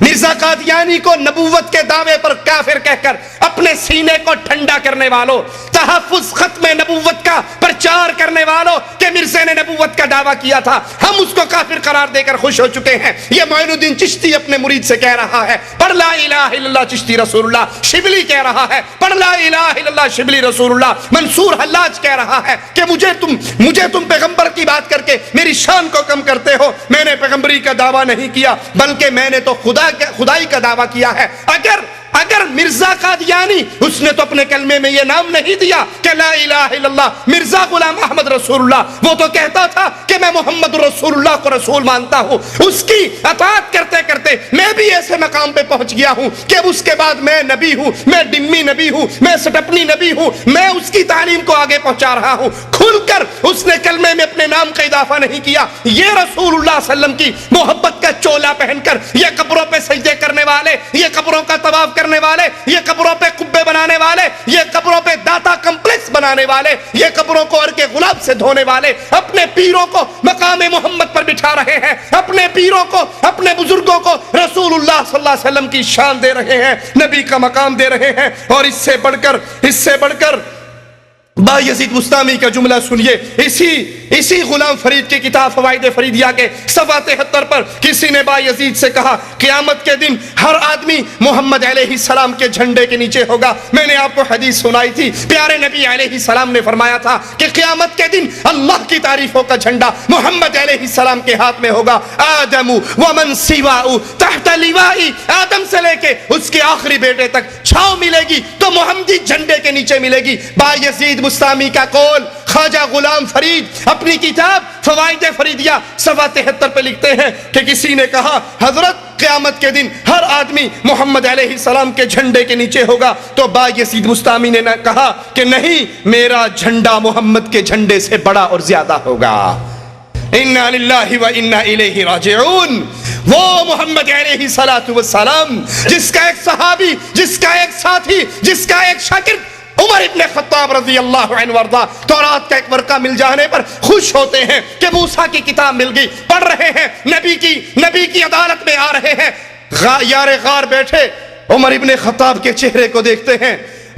مرزا قادیانی کو نبوت کے دعوے پر کافر کہہ کر اپنے سینے کو ٹھنڈا کرنے والوں، تحفظ ختم نبوت کا پرچار کرنے والوں کہ مرزا نے نبوت کا دعویٰ کیا تھا، ہم اس کو کافر قرار دے کر خوش ہو چکے ہیں۔ یہ معین الدین چشتی اپنے مرید سے کہہ رہا ہے، پڑھ لا الہ الا اللہ چشتی رسول اللہ۔ شبلی کہہ رہا ہے، پڑھ لا الہ الا اللہ شبلی رسول اللہ۔ منصور حلاج کہہ رہا ہے کہ مجھے تم پیغمبر کی بات کر کے میری شان کو کم کرتے ہو، میں نے پیغمبری کا دعویٰ نہیں کیا بلکہ میں نے تو خدائی کا دعویٰ کیا ہے۔ اگر مرزا قادیانی، اس نے تو اپنے کلمے میں یہ نام نہیں دیا کہ لا الہ الا اللہ مرزا غلام احمد رسول اللہ، وہ تو کہتا تھا کہ میں محمد رسول اللہ کو رسول مانتا ہوں۔ اس کی اطاعت کرتے کرتے میں بھی ایسے مقام پہ پہنچ گیا ہوں کہ اس کے بعد میں نبی ہوں، میں ڈمی نبی ہوں، میں سٹپنی نبی ہوں، میں اس کی تعلیم کو آگے پہنچا رہا ہوں۔ کھل کر اس نے کلمے میں اپنے نام کا اضافہ نہیں کیا۔ یہ رسول اللہ صلی اللہ علیہ وسلم کی محبت کا چولا پہن کر یہ قبروں پہ سجدے کرنے والے، یہ قبروں کا طواف کرنے والے، یہ قبروں پہ قبے بنانے والے، یہ قبروں پہ داتا کمپلیکس بنانے والے، یہ قبروں کو عرق گلاب سے دھونے والے اپنے پیروں کو مقام محمد پر بٹھا رہے ہیں، اپنے پیروں کو، اپنے بزرگوں کو رسول اللہ صلی اللہ علیہ وسلم کی شان دے رہے ہیں، نبی کا مقام دے رہے ہیں۔ اور اس سے بڑھ کر با یزید بستامی کا جملہ سنیے، اسی غلام فرید کی کتاب فوائد فریدیہ کے صفحہ 73 پر کسی نے با یزید سے کہا قیامت کے دن ہر آدمی محمد علیہ السلام کے جھنڈے کے نیچے ہوگا۔ میں نے آپ کو حدیث سنائی تھی، پیارے نبی علیہ السلام نے فرمایا تھا کہ قیامت کے دن اللہ کی تعریفوں کا جھنڈا محمد علیہ السلام کے ہاتھ میں ہوگا۔ آدم ومن سواء تحت لواء، آدم سے لے کے اس کے آخری بیٹے تک چھاؤں ملے گی تو محمدی جھنڈے کے نیچے ملے گی۔ با یزید بستامی کا قول خواجہ غلام فرید اپنی کتاب فوائد فریدیہ صفحہ 73 پہ لکھتے ہیں کہ کسی نے کہا حضرت قیامت کے دن ہر آدمی محمد علیہ السلام کے جھنڈے کے نیچے ہوگا، تو با یزید بستامی نے کہا کہ نہیں، میرا جھنڈا محمد کے جھنڈے سے بڑا اور زیادہ ہوگا۔ انا للہ و انا الیہ راجعون۔ وہ محمد علیہ السلام جس کا ایک صحابی، جس کا ایک ساتھی، جس کا ایک شاگرد عمر ابن خطاب رضی اللہ عنہ وارضا تورات کا ایک ورقہ مل جانے پر خوش ہوتے ہیں کہ موسیٰ کی کتاب مل گئی، پڑھ رہے ہیں، نبی کی عدالت میں آ رہے ہیں، یار غار بیٹھے عمر ابن خطاب کے چہرے کو دیکھتے ہیں،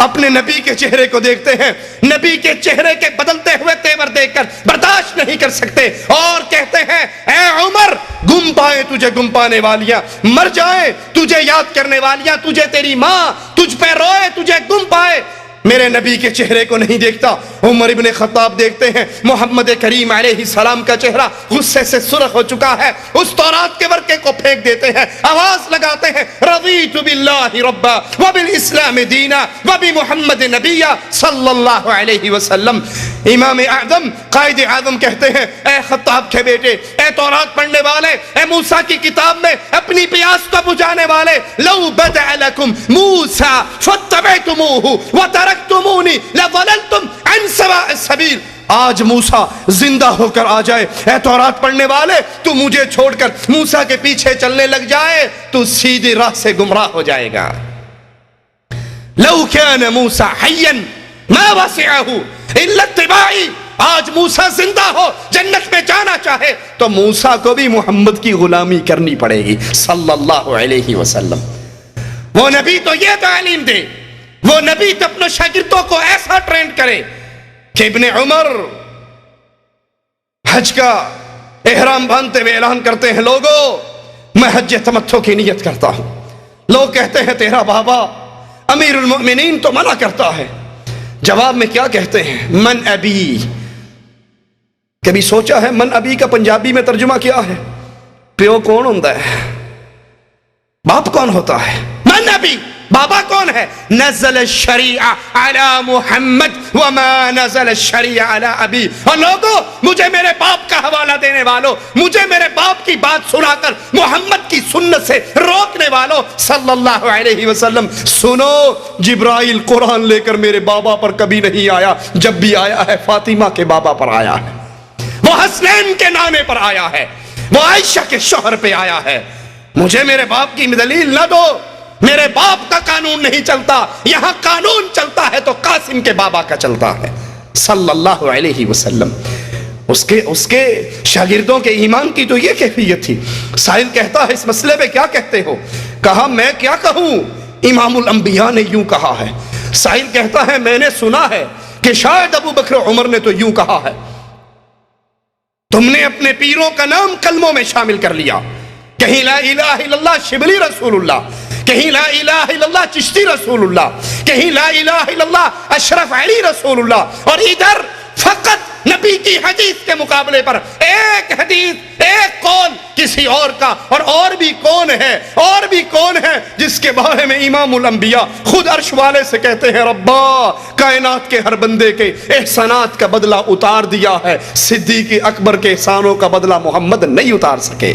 اپنے نبی کے چہرے کو دیکھتے ہیں، نبی کے چہرے کے بدلتے ہوئے تیور دیکھ کر برداشت نہیں کر سکتے اور کہتے ہیں اے عمر، گم پائے تجھے گم پانے والیاں، مر جائے تجھے یاد کرنے والیاں، تجھے تیری ماں تجھ پہ روئے تجھے گم پائے، میرے نبی کے چہرے کو نہیں دیکھتا۔ عمر ابن خطاب دیکھتے ہیں محمد کریم علیہ السلام کا چہرہ غصے سے سرخ ہو چکا ہے، اس تورات کے ورقے کو پھینک دیتے ہیں، آواز لگاتے ہیں رضیت باللہ ربا وبالاسلام دینا وبمحمد نبیا صلی اللہ علیہ وسلم۔ امام اعظم قائد اعظم کہتے ہیں اے خطاب کے بیٹے، اے تورات پڑھنے والے، اے موسیٰ کی کتاب میں اپنی پیاس کو بجھانے والے، لو بدع لکم موسیٰ فاتبعتموہ وترکتمونی لضللتم عن سواء السبیل۔ آج موسیٰ زندہ ہو کر آ جائے، اے تورات پڑھنے والے، تو مجھے چھوڑ کر موسیٰ کے پیچھے چلنے لگ جائے تو سیدھی راہ سے گمراہ ہو جائے گا۔ لو کان موسیٰ حیا ما وسعہ الا اتباعی، آج موسیٰ زندہ ہو، جنت میں جانا چاہے تو موسیٰ کو بھی محمد کی غلامی کرنی پڑے گی صلی اللہ علیہ وسلم۔ وہ نبی تو یہ تعلیم دے، وہ نبی تو اپنے شاگردوں کو ایسا ٹرین کرے کہ ابن عمر حج کا احرام باندھتے ہوئے اعلان کرتے ہیں لوگوں میں حج تمتع کی نیت کرتا ہوں۔ لوگ کہتے ہیں تیرا بابا امیر المؤمنین تو منع کرتا ہے، جواب میں کیا کہتے ہیں؟ من ابی۔ کبھی سوچا ہے من ابی کا پنجابی میں ترجمہ کیا ہے؟ پیو کون ہوتا ہے؟ باپ کون ہوتا ہے؟ من ابی، بابا کون ہے؟ نزل الشریعہ علی محمد وما نزل الشریعہ علی ابی۔ اور لوگوں مجھے میرے باپ کا حوالہ دینے والوں، مجھے میرے باپ کی بات سنا کر محمد کی سنت سے روکنے والوں صلی اللہ علیہ وسلم، سنو جبرائیل قرآن لے کر میرے بابا پر کبھی نہیں آیا، جب بھی آیا ہے فاطمہ کے بابا پر آیا ہے، وہ حسنین کے نانے پر آیا ہے، وہ عائشہ کے شوہر پہ آیا ہے۔ مجھے میرے باپ کی دلیل نہ دو، میرے باپ کا قانون نہیں چلتا، یہاں قانون چلتا ہے تو قاسم کے بابا کا چلتا ہے صلی اللہ علیہ وسلم۔ اس کے شاگردوں کے ایمان کی تو یہ کیفیت تھی. سائل کہتا ہے اس مسئلے پہ کیا کہتے ہو؟ کہا میں کیا کہوں، امام الانبیاء نے یوں کہا ہے. سائل کہتا ہے میں نے سنا ہے کہ شاید ابو بکر عمر نے تو یوں کہا ہے. تم نے اپنے پیروں کا نام کلموں میں شامل کر لیا، کہیں لا الہ الا اللہ شبلی رسول اللہ، کہیں لا الہ الا اللہ چشتی رسول اللہ، کہیں لا الہ الا اللہ اشرف علی رسول اللہ، اور ادھر فقط نبی کی حدیث کے مقابلے پر ایک حدیث ایک قول کسی اور کا. اور بھی کون ہے جس کے بارے میں امام الانبیاء خود عرش والے سے کہتے ہیں ربا کائنات کے ہر بندے کے احسانات کا بدلہ اتار دیا ہے، صدیق اکبر کے احسانوں کا بدلہ محمد نہیں اتار سکے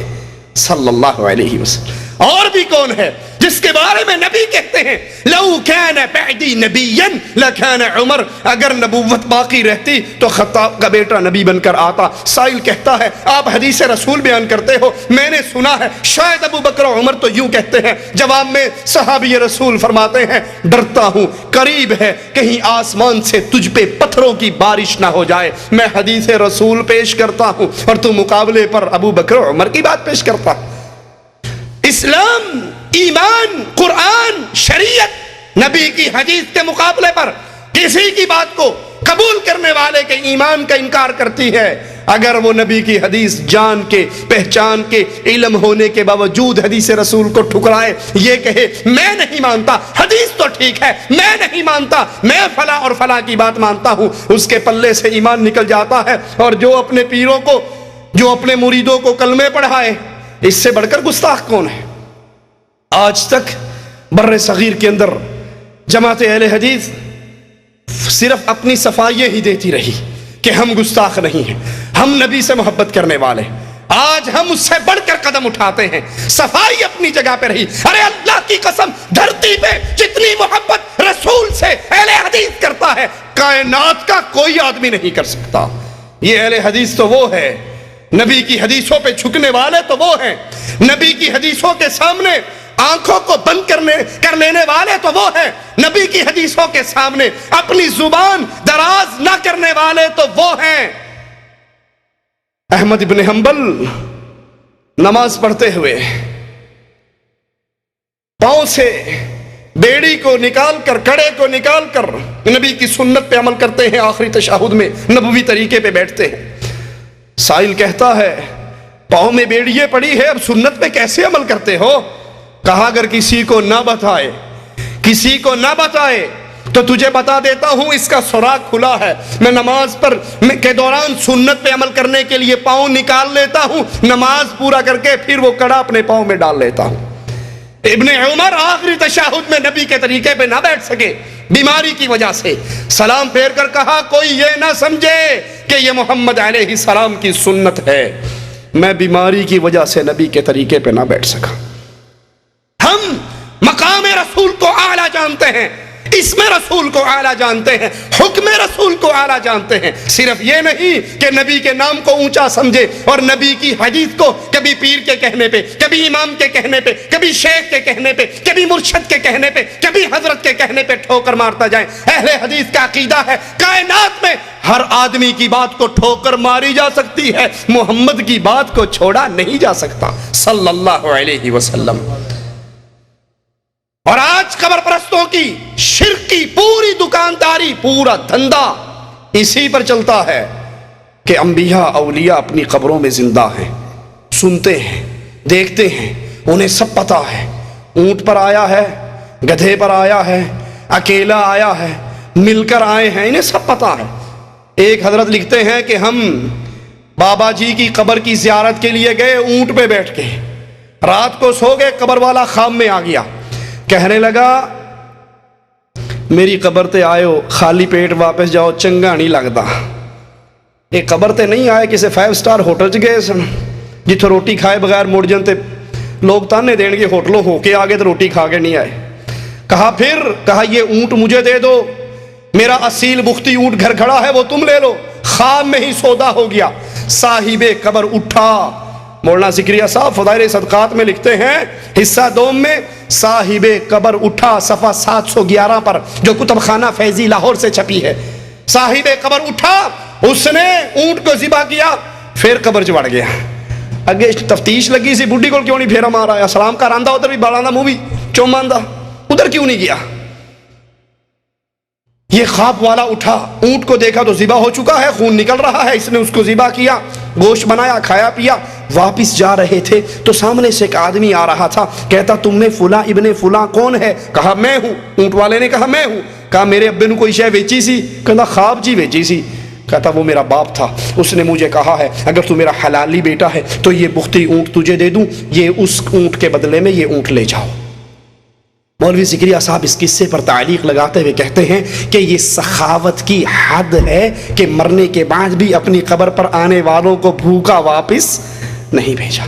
صلی اللہ علیہ وسلم. اور بھی کون ہے جس کے بارے میں نبی کہتے ہیں لو کان بعدی نبیا لکان عمر، اگر نبوت باقی رہتی تو خطاب کا بیٹا نبی بن کر آتا. سائل کہتا ہے آپ حدیث رسول بیان کرتے ہو، میں نے سنا ہے شاید ابو بکر عمر تو یوں کہتے ہیں. جواب میں صحابی رسول فرماتے ہیں ڈرتا ہوں قریب ہے کہیں آسمان سے تجھ پہ پتھروں کی بارش نہ ہو جائے. میں حدیث رسول پیش کرتا ہوں اور تو مقابلے پر ابو بکر عمر کی بات پیش کرتا. اسلام، ایمان، قرآن، شریعت نبی کی حدیث کے مقابلے پر کسی کی بات کو قبول کرنے والے کے ایمان کا انکار کرتی ہے. اگر وہ نبی کی حدیث جان کے پہچان کے علم ہونے کے باوجود حدیث رسول کو ٹھکرائے، یہ کہے میں نہیں مانتا حدیث تو ٹھیک ہے، میں نہیں مانتا، میں فلاں اور فلاں کی بات مانتا ہوں، اس کے پلے سے ایمان نکل جاتا ہے. اور جو اپنے پیروں کو، جو اپنے مریدوں کو کلمے پڑھائے، اس سے بڑھ کر گستاخ کون ہے؟ آج تک بر صغیر کے اندر جماعت اہل حدیث صرف اپنی صفائییں ہی دیتی رہی کہ ہم گستاخ نہیں ہیں، ہم نبی سے محبت کرنے والے. آج ہم اس سے بڑھ کر قدم اٹھاتے ہیں. صفائی اپنی جگہ پہ رہی. ارے اللہ کی قسم، دھرتی پہ جتنی محبت رسول سے اہل حدیث کرتا ہے کائنات کا کوئی آدمی نہیں کر سکتا. یہ اہل حدیث تو وہ ہے، نبی کی حدیثوں پہ جھکنے والے تو وہ ہیں، نبی کی حدیثوں کے سامنے آنکھوں کو بند کر لینے والے تو وہ ہیں، نبی کی حدیثوں کے سامنے اپنی زبان دراز نہ کرنے والے تو وہ ہیں. احمد ابن حنبل نماز پڑھتے ہوئے پاؤں سے بیڑی کو نکال کر، کڑے کو نکال کر نبی کی سنت پہ عمل کرتے ہیں. آخری تشہد میں نبوی طریقے پہ بیٹھتے ہیں. سائل کہتا ہے پاؤں میں بیڑیے پڑی ہے، اب سنت پہ کیسے عمل کرتے ہو؟ کہا اگر کسی کو نہ بتائے تو تجھے بتا دیتا ہوں اس کا سراغ کھلا ہے. میں نماز کے دوران سنت پہ عمل کرنے کے لیے پاؤں نکال لیتا ہوں، نماز پورا کر کے پھر وہ کڑا اپنے پاؤں میں ڈال لیتا ہوں. ابن عمر آخری تشہد میں نبی کے طریقے پہ نہ بیٹھ سکے بیماری کی وجہ سے. سلام پھیر کر کہا کوئی یہ نہ سمجھے کہ یہ محمد علیہ السلام کی سنت ہے، میں بیماری کی وجہ سے نبی کے طریقے پہ نہ بیٹھ سکا. ہم مقام رسول کو اعلیٰ جانتے ہیں، اسم رسول کو اعلیٰ جانتے ہیں، حکم رسول کو اعلیٰ جانتے ہیں. صرف یہ نہیں کہ نبی کے نام کو اونچا سمجھے اور نبی کی حدیث کو کبھی پیر کے کہنے پہ، کبھی امام کے کہنے پہ، کبھی شیخ کے کہنے پہ، کبھی مرشد کے کہنے پہ، کبھی حضرت کے کہنے پہ ٹھوکر مارتا جائے. اہل حدیث کا عقیدہ ہے کائنات میں ہر آدمی کی بات کو ٹھوکر ماری جا سکتی ہے، محمد کی بات کو چھوڑا نہیں جا سکتا صلی اللہ علیہ وسلم. اور آج قبر پرستوں کی شرک کی پوری دکانداری، پورا دھندا اسی پر چلتا ہے کہ انبیاء اولیاء اپنی قبروں میں زندہ ہیں، سنتے ہیں، دیکھتے ہیں، انہیں سب پتا ہے. اونٹ پر آیا ہے، گدھے پر آیا ہے، اکیلا آیا ہے، مل کر آئے ہیں، انہیں سب پتا ہے. ایک حضرت لکھتے ہیں کہ ہم بابا جی کی قبر کی زیارت کے لیے گئے، اونٹ پہ بیٹھ کے رات کو سو گئے، قبر والا خواب میں آ گیا، کہنے لگا میری قبر تے آئے ہو، خالی پیٹ واپس جاؤ، چنگا نہیں لگتا. یہ قبر تے نہیں آئے کسی 5 سٹار ہوٹل چ گئے سن جتوں روٹی کھائے بغیر مڑ جان تے لوگ تانے دین گے ہوٹلوں ہو کے آگے تو روٹی کھا کے نہیں آئے. کہا یہ اونٹ مجھے دے دو، میرا اصیل بختی اونٹ گھر کھڑا ہے وہ تم لے لو. خواب میں ہی سودا ہو گیا. صاحب قبر اٹھا. مولانا ذکریہ صاحب فضائل صدقات میں لکھتے ہیں حصہ دوم میں، صاحب قبر اٹھا، صفحہ 711 پر جو کتب خانہ فیضی لاہور سے چھپی ہے. صاحب قبر اٹھا اس نے اونٹ کو ذبح کیا، پھر قبر چ وڑ گیا. اگے تفتیش لگی سی بڈھی کو کیوں نہیں پھیرا مارا، سلام کر آندا ادھر بھی بالاں منہ بھی چوم آندا، ادھر کیوں نہیں گیا؟ یہ خواب والا اٹھا، اونٹ کو دیکھا تو ذبح ہو چکا ہے، خون نکل رہا ہے، اس نے اس کو ذبح کیا، گوشت بنایا، کھایا پیا. واپس جا رہے تھے تو سامنے سے ایک آدمی آ رہا تھا، کہتا تم میں فلاں ابن فلاں کون ہے؟ کہا میں ہوں. اونٹ والے نے کہا میں ہوں. کہا میرے ابے نے کوئی شے ویچی سی؟ کہتا خواب جی ویچی سی. کہتا وہ میرا باپ تھا، اس نے مجھے کہا ہے اگر تو میرا حلالی بیٹا ہے تو یہ بختی اونٹ تجھے دے دوں، یہ اس اونٹ کے بدلے میں یہ اونٹ لے جاؤ. مولوی زکریا صاحب اس قصے پر تعلیق لگاتے ہوئے کہتے ہیں کہ یہ سخاوت کی حد ہے کہ مرنے کے بعد بھی اپنی قبر پر آنے والوں کو بھوکا واپس نہیں بھیجا.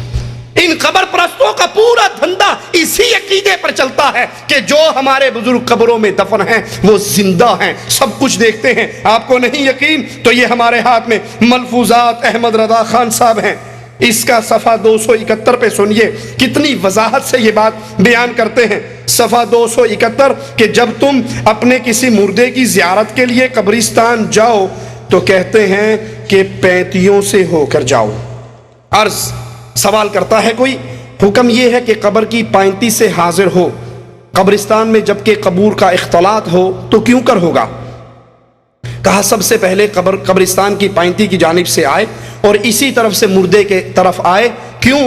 ان قبر پرستوں کا پورا دھندا اسی عقیدے پر چلتا ہے کہ جو ہمارے بزرگ قبروں میں دفن ہیں وہ زندہ ہیں، سب کچھ دیکھتے ہیں. آپ کو نہیں یقین تو یہ ہمارے ہاتھ میں ملفوظات احمد رضا خان صاحب ہیں، اس کا صفحہ 271 پہ سنیے کتنی وضاحت سے یہ بات بیان کرتے ہیں. صفحہ 271 کہ جب تم اپنے کسی مردے کی زیارت کے لیے قبرستان جاؤ تو کہتے ہیں کہ پینتیوں سے ہو کر جاؤ. عرض سوال کرتا ہے کوئی، حکم یہ ہے کہ قبر کی پینتی سے حاضر ہو، قبرستان میں جبکہ قبور کا اختلاط ہو تو کیوں کر ہوگا؟ کہا سب سے پہلے قبرستان کی پینتی کی جانب سے آئے اور اسی طرف سے مردے کے طرف آئے. کیوں؟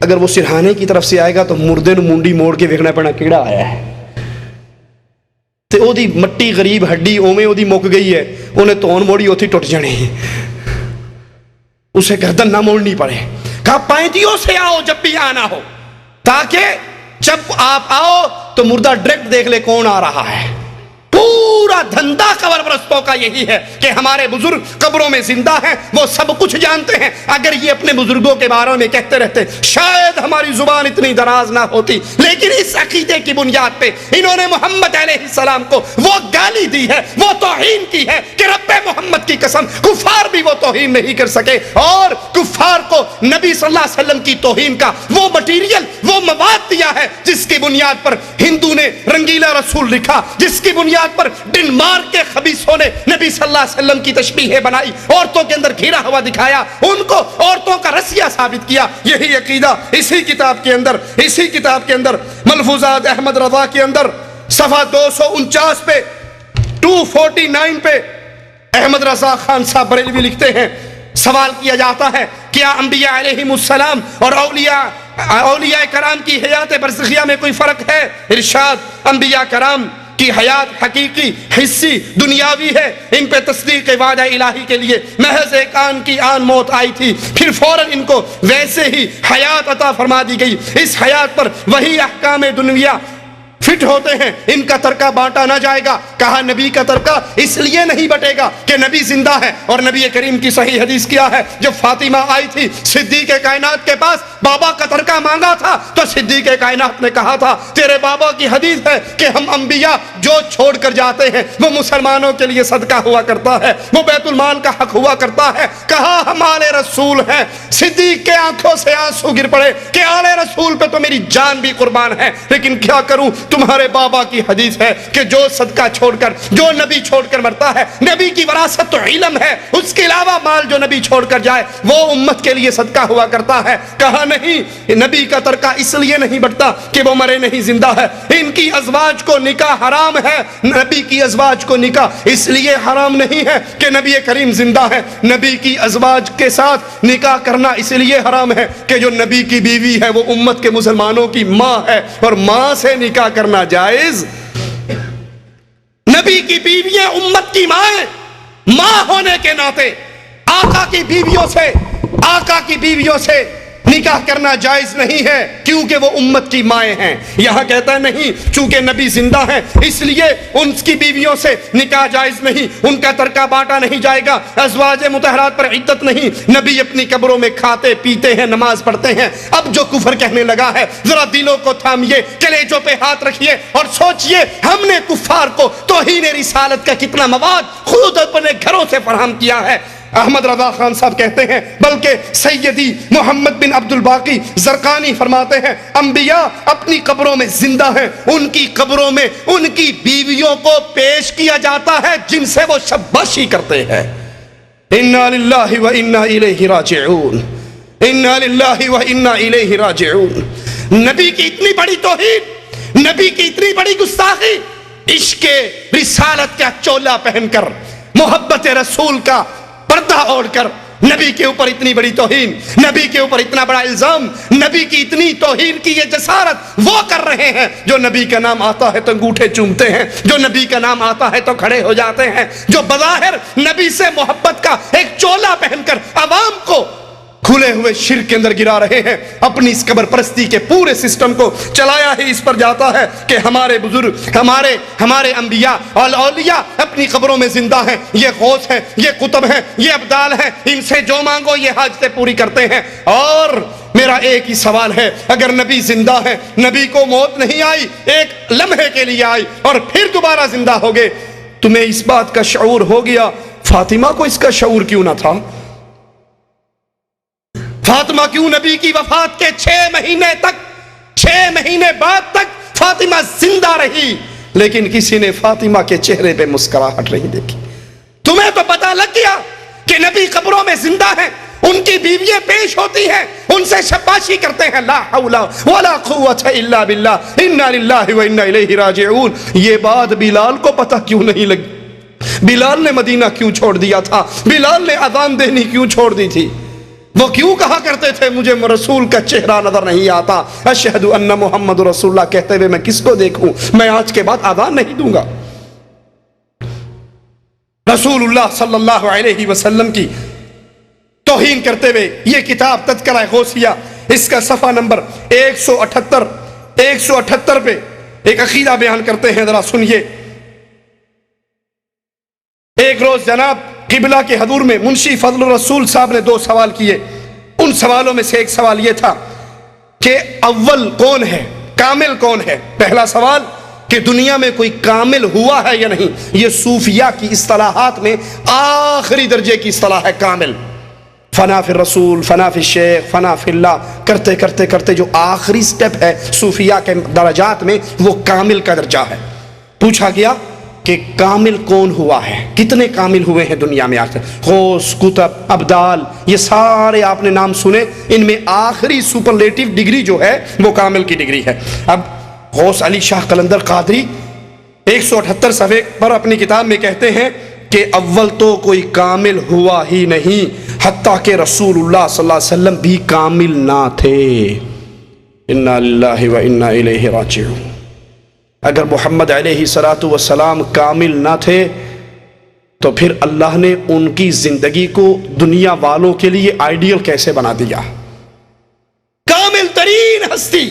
اگر وہ سرہانے کی طرف سے آئے گا تو مردے نو منڈی موڑ کے ویکھنا پینا کیڑا آیا ہے، تے او دی مٹی غریب ہڈی اوویں او دی مک گئی ہے، انہیں تون موڑی اوتھی ٹوٹ جانی ہے، اسے گردن نہ موڑنی پڑے. کہا پینتیوں سے آؤ جب بھی آنا ہو، تاکہ جب آپ آؤ تو مردہ ڈائریکٹ دیکھ لے کون آ رہا ہے. پورا دھندا قبر پرستوں کا یہی ہے کہ ہمارے بزرگ قبروں میں زندہ ہیں، وہ سب کچھ جانتے ہیں. اگر یہ اپنے بزرگوں کے بارے میں کہتے رہتے شاید ہماری زبان اتنی دراز نہ ہوتی، لیکن اس عقیدے کی بنیاد پہ انہوں نے محمد علیہ السلام کو وہ گالی دی ہے، وہ توہین کی ہے کہ رب محمد کی قسم کفار بھی وہ توہین نہیں کر سکے، اور کفار کو نبی صلی اللہ علیہ وسلم کی توہین کا وہ مٹیریل، وہ مواد دیا ہے جس کی بنیاد پر ہندو نے رنگیلا رسول لکھا، جس کی بنیاد پر ڈنمارک کے خبیثوں نے نبی صلی اللہ علیہ وسلم کی تشبیہیں بنائی، عورتوں کے اندر گھرا ہوا دکھایا، ان کو عورتوں کا رسیہ ثابت کیا. یہی عقیدہ اسی کتاب کے اندر ملفوظات احمد رضا کے اندر صفحہ 249 پہ 249 پہ احمد رضا خان صاحب بریلوی لکھتے ہیں. سوال کیا جاتا ہے کیا انبیاء علیہم السلام اور اولیاء کرام کی حیات برزخیہ میں کوئی فرق ہے؟ ارشاد انبیاء کرام کی حیات حقیقی، حصی، دنیاوی ہے. ان پہ تصدیق وعدہ الہی کے لیے محض ایک آن کی آن موت آئی تھی، پھر فوراً ان کو ویسے ہی حیات عطا فرما دی گئی. اس حیات پر وہی احکام دنیا فٹ ہوتے ہیں، ان کا ترکہ بانٹا نہ جائے گا. کہا نبی کا ترکہ اس لیے نہیں بٹے گا کہ نبی زندہ ہے، اور نبی کریم کی صحیح حدیث کیا ہے؟ جب فاطمہ آئی تھی صدیق کائنات کے پاس بابا کا ترکہ مانگا تھا تو صدیق کائنات نے کہا تھا تیرے بابا کی حدیث ہے کہ ہم انبیاء جو چھوڑ کر جاتے ہیں وہ مسلمانوں کے لیے صدقہ ہوا کرتا ہے، وہ بیت المال کا حق ہوا کرتا ہے. کہا ہم آل رسول ہیں. صدیق کے آنکھوں سے آنسو گر پڑے کہ آل رسول پہ تو میری جان بھی قربان ہے، لیکن کیا کروں، تمہارے بابا کی حدیث ہے کہ جو صدقہ چھوڑ کر، جو نبی چھوڑ کر مرتا ہے، نبی کی وراثت تو علم ہے، اس کے علاوہ مال جو نبی چھوڑ کر جائے وہ امت کے لیے صدقہ ہوا کرتا ہے. کہا نہیں، نبی کا ترکہ اس لیے نہیں بٹتا کہ وہ مرے نہیں، زندہ ہے. ان کی ازواج کو نکاح حرام ہے، نبی کی ازواج کو نکاح اس لیے حرام نہیں ہے کہ نبی کریم زندہ ہے. نبی کی ازواج کے ساتھ نکاح کرنا اس لیے حرام ہے کہ جو نبی کی بیوی ہے وہ امت کے مسلمانوں کی ماں ہے، اور ماں سے نکاح کرنا جائز. نبی کی بیویاں امت کی ماں ہونے کے ناطے آقا کی بیویوں سے نکاح کرنا جائز نہیں ہے، کیونکہ وہ امت کی مائیں ہیں. یہاں کہتا ہے نہیں، چونکہ نبی زندہ ہیں اس لیے ان کی بیویوں سے نکاح جائز نہیں، ان کا ترکہ بانٹا نہیں جائے گا. ازواج مطہرات پر عدت نہیں، نبی اپنی قبروں میں کھاتے پیتے ہیں، نماز پڑھتے ہیں. اب جو کفر کہنے لگا ہے ذرا دلوں کو تھامیے، کلیجوں پہ ہاتھ رکھیے اور سوچئے ہم نے کفار کو توہین رسالت کا کتنا مواد خود اپنے گھروں سے فراہم کیا ہے. احمد رضا خان صاحب کہتے ہیں بلکہ سیدی محمد بن عبد الباقی زرقانی فرماتے ہیں انبیاء اپنی قبروں میں زندہ ہیں، ان کی قبروں میں ان کی بیویوں کو پیش کیا جاتا ہے جن سے وہ شباشی کرتے ہیں. انا للہ و انا الیہ راجعون، انا للہ و انا الیہ راجعون۔ نبی کی اتنی بڑی توہین، نبی کی اتنی بڑی گستاخی، عشق رسالت کا چولا پہن کر، محبت رسول کا پردہ اوڑھ کر نبی کے اوپر اتنی بڑی توہین، نبی کے اوپر اتنا بڑا الزام، نبی کی اتنی توہین کی یہ جسارت وہ کر رہے ہیں جو نبی کا نام آتا ہے تو انگوٹھے چومتے ہیں، جو نبی کا نام آتا ہے تو کھڑے ہو جاتے ہیں، جو بظاہر نبی سے محبت کا ایک چولا پہن کر عوام کو کھلے ہوئے شرک کے اندر گرا رہے ہیں۔ اپنی اس قبر پرستی کے پورے سسٹم کو چلایا ہی اس پر جاتا ہے کہ ہمارے بزرگ، ہمارے انبیاء اور اولیاء اپنی قبروں میں زندہ ہیں، یہ غوث ہیں، یہ قطب ہیں، یہ ابدال ہیں، ان سے جو مانگو یہ حاجتیں پوری کرتے ہیں۔ اور میرا ایک ہی سوال ہے، اگر نبی زندہ ہے، نبی کو موت نہیں آئی، ایک لمحے کے لیے آئی اور پھر دوبارہ زندہ ہو گئے، تمہیں اس بات کا شعور ہو گیا فاطمہ کو اس کا شعور کیوں نہ تھا؟ فاطمہ کیوں نبی کی وفات کے 6 مہینے تک، 6 مہینے بعد تک فاطمہ زندہ رہی، لیکن کسی نے فاطمہ کے چہرے پہ مسکراہٹ نہیں دیکھی؟ تمہیں تو پتہ لگ گیا کہ نبی قبروں میں زندہ ہیں، ان کی بیویاں پیش ہوتی ہیں، ان سے شباشی کرتے ہیں، لا حول ولا قوت الا باللہ، انا للہ و انا الیہ راجعون۔ یہ بات بلال کو پتہ کیوں نہیں لگی؟ بلال نے مدینہ کیوں چھوڑ دیا تھا؟ بلال نے اذان دینی کیوں چھوڑ دی تھی؟ وہ کیوں کہا کرتے تھے مجھے رسول کا چہرہ نظر نہیں آتا، اشہد ان محمد رسول اللہ کہتے ہوئے میں کس کو دیکھوں؟ میں آج کے بعد اذان نہیں دوں گا۔ رسول اللہ صلی اللہ علیہ وسلم کی توہین کرتے ہوئے یہ کتاب تذکرہ غوثیہ، اس کا صفحہ نمبر 178 پہ ایک عقیدہ بیان کرتے ہیں، ذرا سنیے۔ ایک روز جناب قبلہ کے حضور میں منشی فضل الرسول صاحب نے 2 سوال کیے۔ ان سوالوں میں سے ایک سوال یہ تھا کہ اول کون ہے، کامل کون ہے؟ پہلا سوال کہ دنیا میں کوئی کامل ہوا ہے یا نہیں؟ یہ صوفیہ کی اصطلاحات میں آخری درجے کی اصطلاح ہے کامل۔ فنا فی الرسول، فنا فی الشیخ، فنا فی اللہ کرتے کرتے کرتے جو آخری سٹیپ ہے صوفیہ کے درجات میں، وہ کامل کا درجہ ہے۔ پوچھا گیا کہ کامل کون ہوا ہے؟ کتنے کامل ہوئے ہیں دنیا میں آج تک؟ غوث، قطب، ابدال، یہ سارے آپ نے نام سنے، ان میں آخری سپرلیٹیو ڈگری جو ہے وہ کامل کی ڈگری ہے۔ اب غوث علی شاہ قلندر قادری 178 صفحے پر اپنی کتاب میں کہتے ہیں کہ اول تو کوئی کامل ہوا ہی نہیں، حتیٰ کہ رسول اللہ صلی اللہ علیہ وسلم بھی کامل نہ تھے۔ انا للہ و انا الیہ راجعون۔ اگر محمد علیہ السلام کامل نہ تھے تو پھر اللہ نے ان کی زندگی کو دنیا والوں کے لیے آئیڈیل کیسے بنا دیا؟ کامل ترین ہستی،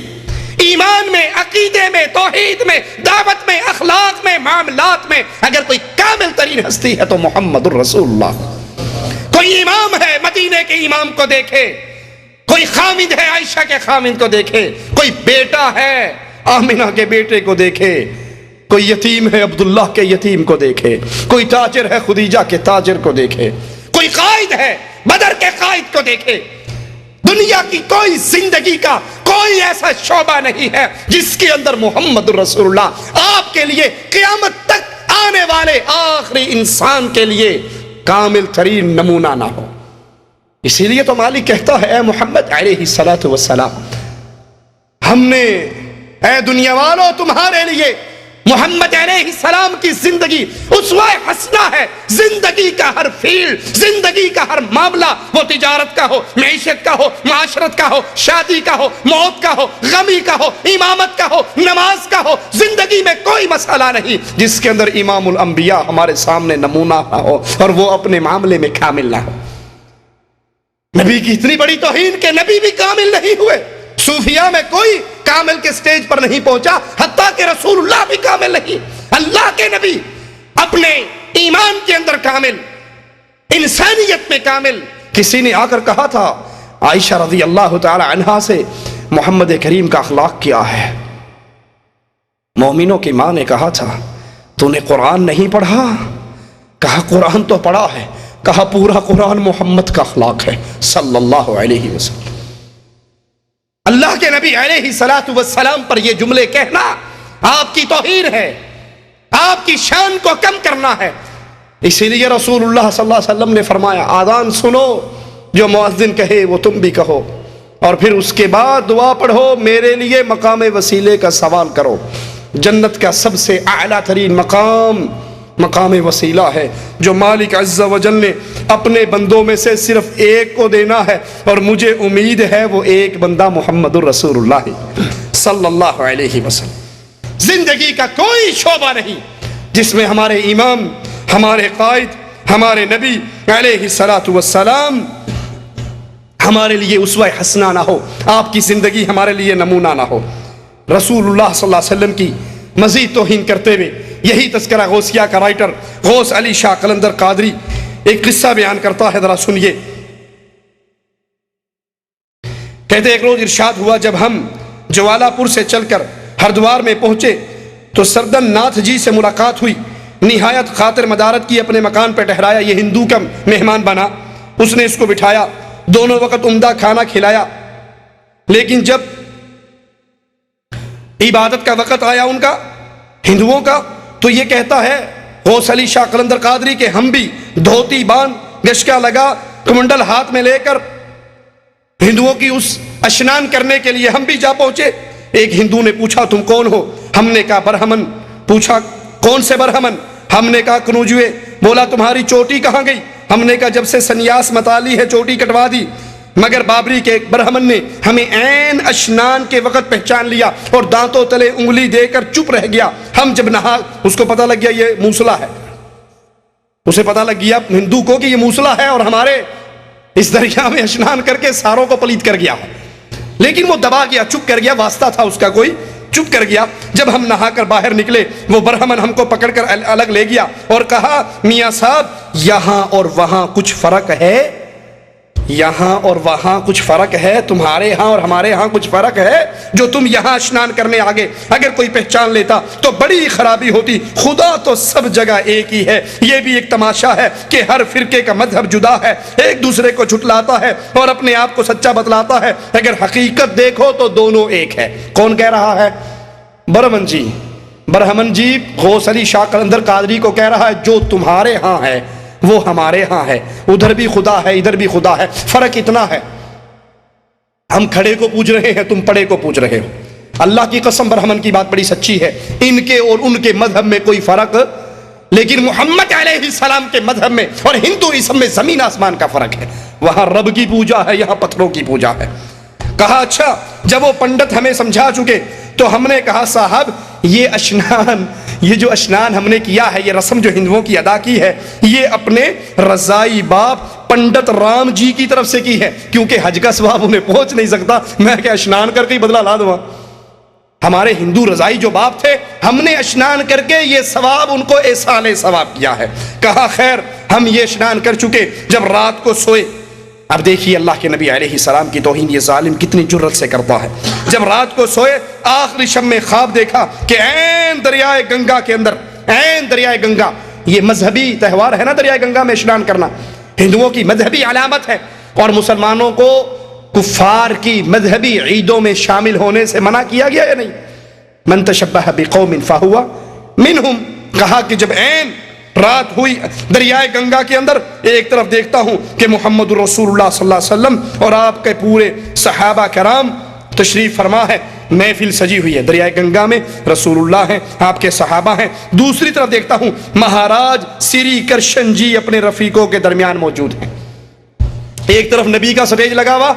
ایمان میں، عقیدے میں، توحید میں، دعوت میں، اخلاق میں، معاملات میں اگر کوئی کامل ترین ہستی ہے تو محمد الرسول اللہ۔ کوئی امام ہے، مدینے کے امام کو دیکھے، کوئی خامد ہے، عائشہ کے خامد کو دیکھے، کوئی بیٹا ہے، آمنہ کے بیٹے کو دیکھے، کوئی یتیم ہے، عبداللہ کے یتیم کو دیکھے، کوئی تاجر ہے، خدیجہ کے تاجر کو دیکھے، کوئی قائد ہے، بدر کے قائد کو دیکھے۔ دنیا کی کوئی زندگی کا کوئی ایسا شعبہ نہیں ہے جس کے اندر محمد رسول اللہ آپ کے لیے قیامت تک آنے والے آخری انسان کے لیے کامل ترین نمونہ نہ ہو۔ اسی لیے تو مالک کہتا ہے اے محمد علیہ السلام، ہم نے اے دنیا والوں تمہارے لیے محمد علیہ السلام کی زندگی اسوہ حسنہ ہے۔ زندگی کا ہر فیلڈ، زندگی کا ہر معاملہ، وہ تجارت کا ہو، معیشت کا ہو، معاشرت کا ہو، شادی کا ہو، موت کا ہو، غمی کا ہو، امامت کا ہو، نماز کا ہو، زندگی میں کوئی مسئلہ نہیں جس کے اندر امام الانبیاء ہمارے سامنے نمونہ نہ ہو اور وہ اپنے معاملے میں کامل نہ ہو۔ نبی کی اتنی بڑی توہین کہ نبی بھی کامل نہیں ہوئے، صوفیہ میں کوئی کامل کے سٹیج پر نہیں پہنچا، حتیٰ کہ رسول اللہ بھی کامل نہیں۔ اللہ کے نبی اپنے ایمان کے اندر کامل، انسانیت میں کامل۔ کسی نے آ کر کہا تھا عائشہ رضی اللہ تعالی عنہا سے، محمد کریم کا اخلاق کیا ہے؟ مومنوں کی ماں نے کہا تھا تو نے قرآن نہیں پڑھا؟ کہا قرآن تو پڑھا ہے۔ کہا پورا قرآن محمد کا اخلاق ہے صلی اللہ علیہ وسلم۔ اللہ کے نبی علیہ السلام پر یہ جملے کہنا آپ کی توہین ہے، آپ کی شان کو کم کرنا ہے۔ اسی لیے رسول اللہ صلی اللہ علیہ وسلم نے فرمایا آذان سنو، جو مؤذن کہے وہ تم بھی کہو، اور پھر اس کے بعد دعا پڑھو، میرے لیے مقام وسیلے کا سوال کرو۔ جنت کا سب سے اعلیٰ ترین مقام مقام وسیلہ ہے، جو مالک عز و جل نے اپنے بندوں میں سے صرف ایک کو دینا ہے، اور مجھے امید ہے وہ ایک بندہ محمد الرسول اللہ صلی اللہ علیہ وسلم۔ زندگی کا کوئی شعبہ نہیں جس میں ہمارے امام، ہمارے قائد، ہمارے نبی علیہ الصلاۃ والسلام ہمارے لیے اسوہ حسنہ نہ ہو، آپ کی زندگی ہمارے لیے نمونہ نہ ہو۔ رسول اللہ صلی اللہ علیہ وسلم کی مزید توہین کرتے ہوئے یہی تذکرہ غوثیہ کا رائٹر غوث علی شاہ قلندر قادری ایک قصہ بیان کرتا ہے، ذرا سنیے۔ کہتے ایک روز ارشاد ہوا، جب ہم جوالا پور سے چل کر ہردوار میں پہنچے تو سردن ناتھ جی سے ملاقات ہوئی، نہایت خاطر مدارت کی، اپنے مکان پہ ٹھہرایا، یہ ہندو کا مہمان بنا، اس نے اس کو بٹھایا، دونوں وقت عمدہ کھانا کھلایا، لیکن جب عبادت کا وقت آیا ان کا ہندوؤں کا تو یہ کہتا ہے غوث علی شاہ قلندر قادری کہ ہم بھی دھوتی باندھ، گشکا لگا، کمنڈل ہاتھ میں لے کر ہندوؤں کی اس اشنان کرنے کے لیے ہم بھی جا پہنچے۔ ایک ہندو نے پوچھا تم کون ہو؟ ہم نے کہا برہمن۔ پوچھا کون سے برہمن؟ ہم نے کہا کنوجوے۔ بولا تمہاری چوٹی کہاں گئی؟ ہم نے کہا جب سے سنیاس متالی ہے چوٹی کٹوا دی، مگر بابری کے ایک برہمن نے ہمیں عین اشنان کے وقت پہچان لیا اور دانتوں تلے انگلی دے کر چپ رہ گیا۔ ہم جب نہا، اس کو پتہ لگ گیا یہ موسلا ہے، اسے پتہ لگ گیا ہندو کو کہ یہ موسلا ہے اور ہمارے اس دریا میں اشنان کر کے ساروں کو پلیت کر گیا ہے، لیکن وہ دبا گیا، چپ کر گیا، واسطہ تھا اس کا کوئی، چپ کر گیا۔ جب ہم نہا کر باہر نکلے وہ برہمن ہم کو پکڑ کر الگ لے گیا اور کہا میاں صاحب یہاں اور وہاں کچھ فرق ہے، یہاں اور وہاں کچھ فرق ہے، تمہارے ہاں اور ہمارے ہاں کچھ فرق ہے، جو تم یہاں اشنان کرنے آگے اگر کوئی پہچان لیتا تو بڑی خرابی ہوتی، خدا تو سب جگہ ایک ہی ہے۔ یہ بھی ایک تماشا ہے کہ ہر فرقے کا مذہب جدا ہے، ایک دوسرے کو جھٹلاتا ہے اور اپنے آپ کو سچا بتلاتا ہے، اگر حقیقت دیکھو تو دونوں ایک ہے۔ کون کہہ رہا ہے؟ برہمن جی۔ برہمن جی غوث علی شاہ قلندر قادری کو کہہ رہا ہے جو تمہارے ہاں ہے وہ ہمارے ہاں ہے، ادھر بھی خدا ہے ادھر بھی خدا ہے، فرق اتنا ہے، ہم کھڑے کو پوج رہے ہیں تم پڑے کو پوج رہے ہو۔ اللہ کی قسم برہمن کی بات بڑی سچی ہے، ان کے اور ان کے مذہب میں کوئی فرق، لیکن محمد علیہ السلام کے مذہب میں اور ہندوازم میں زمین آسمان کا فرق ہے۔ وہاں رب کی پوجا ہے، یہاں پتھروں کی پوجا ہے۔ کہا اچھا، جب وہ پنڈت ہمیں سمجھا چکے تو ہم نے کہا صاحب یہ اشنان، یہ جو اشنان ہم نے کیا ہے، یہ رسم جو ہندوؤں کی ادا کی ہے، یہ اپنے رضائی باپ پنڈت رام جی کی طرف سے کی ہے، کیونکہ حج کا ثواب انہیں پہنچ نہیں سکتا، میں کیا اشنان کر کے ہی بدلہ لا دوں؟ ہمارے ہندو رضائی جو باپ تھے، ہم نے اشنان کر کے یہ ثواب ان کو ایصال ثواب کیا ہے۔ کہا خیر ہم یہ اشنان کر چکے، جب رات کو سوئے، اب دیکھیے اللہ کے نبی علیہ السلام کی توہین یہ ظالم کتنی جرت سے کرتا ہے۔ جب رات کو سوئے آخری شب میں خواب دیکھا کہ عین دریائے گنگا کے اندر، عین دریائے گنگا، یہ مذہبی تہوار ہے نا دریائے گنگا میں اشنان کرنا، ہندوؤں کی مذہبی علامت ہے، اور مسلمانوں کو کفار کی مذہبی عیدوں میں شامل ہونے سے منع کیا گیا یا نہیں؟ من تشبہ بقوم فہو منہم۔ کہا کہ جب عین رات ہوئی دریائے گنگا کے اندر، ایک طرف دیکھتا ہوں کہ محمد رسول اللہ صلی اللہ علیہ وسلم اور آپ کے پورے صحابہ کرام تشریف فرما ہے، محفل سجی ہوئی ہے دریائے گنگا میں، رسول اللہ ہیں، آپ کے صحابہ ہیں۔ دوسری طرف دیکھتا ہوں مہاراج سری کرشن جی اپنے رفیقوں کے درمیان موجود ہیں، ایک طرف نبی کا سٹیج لگا ہوا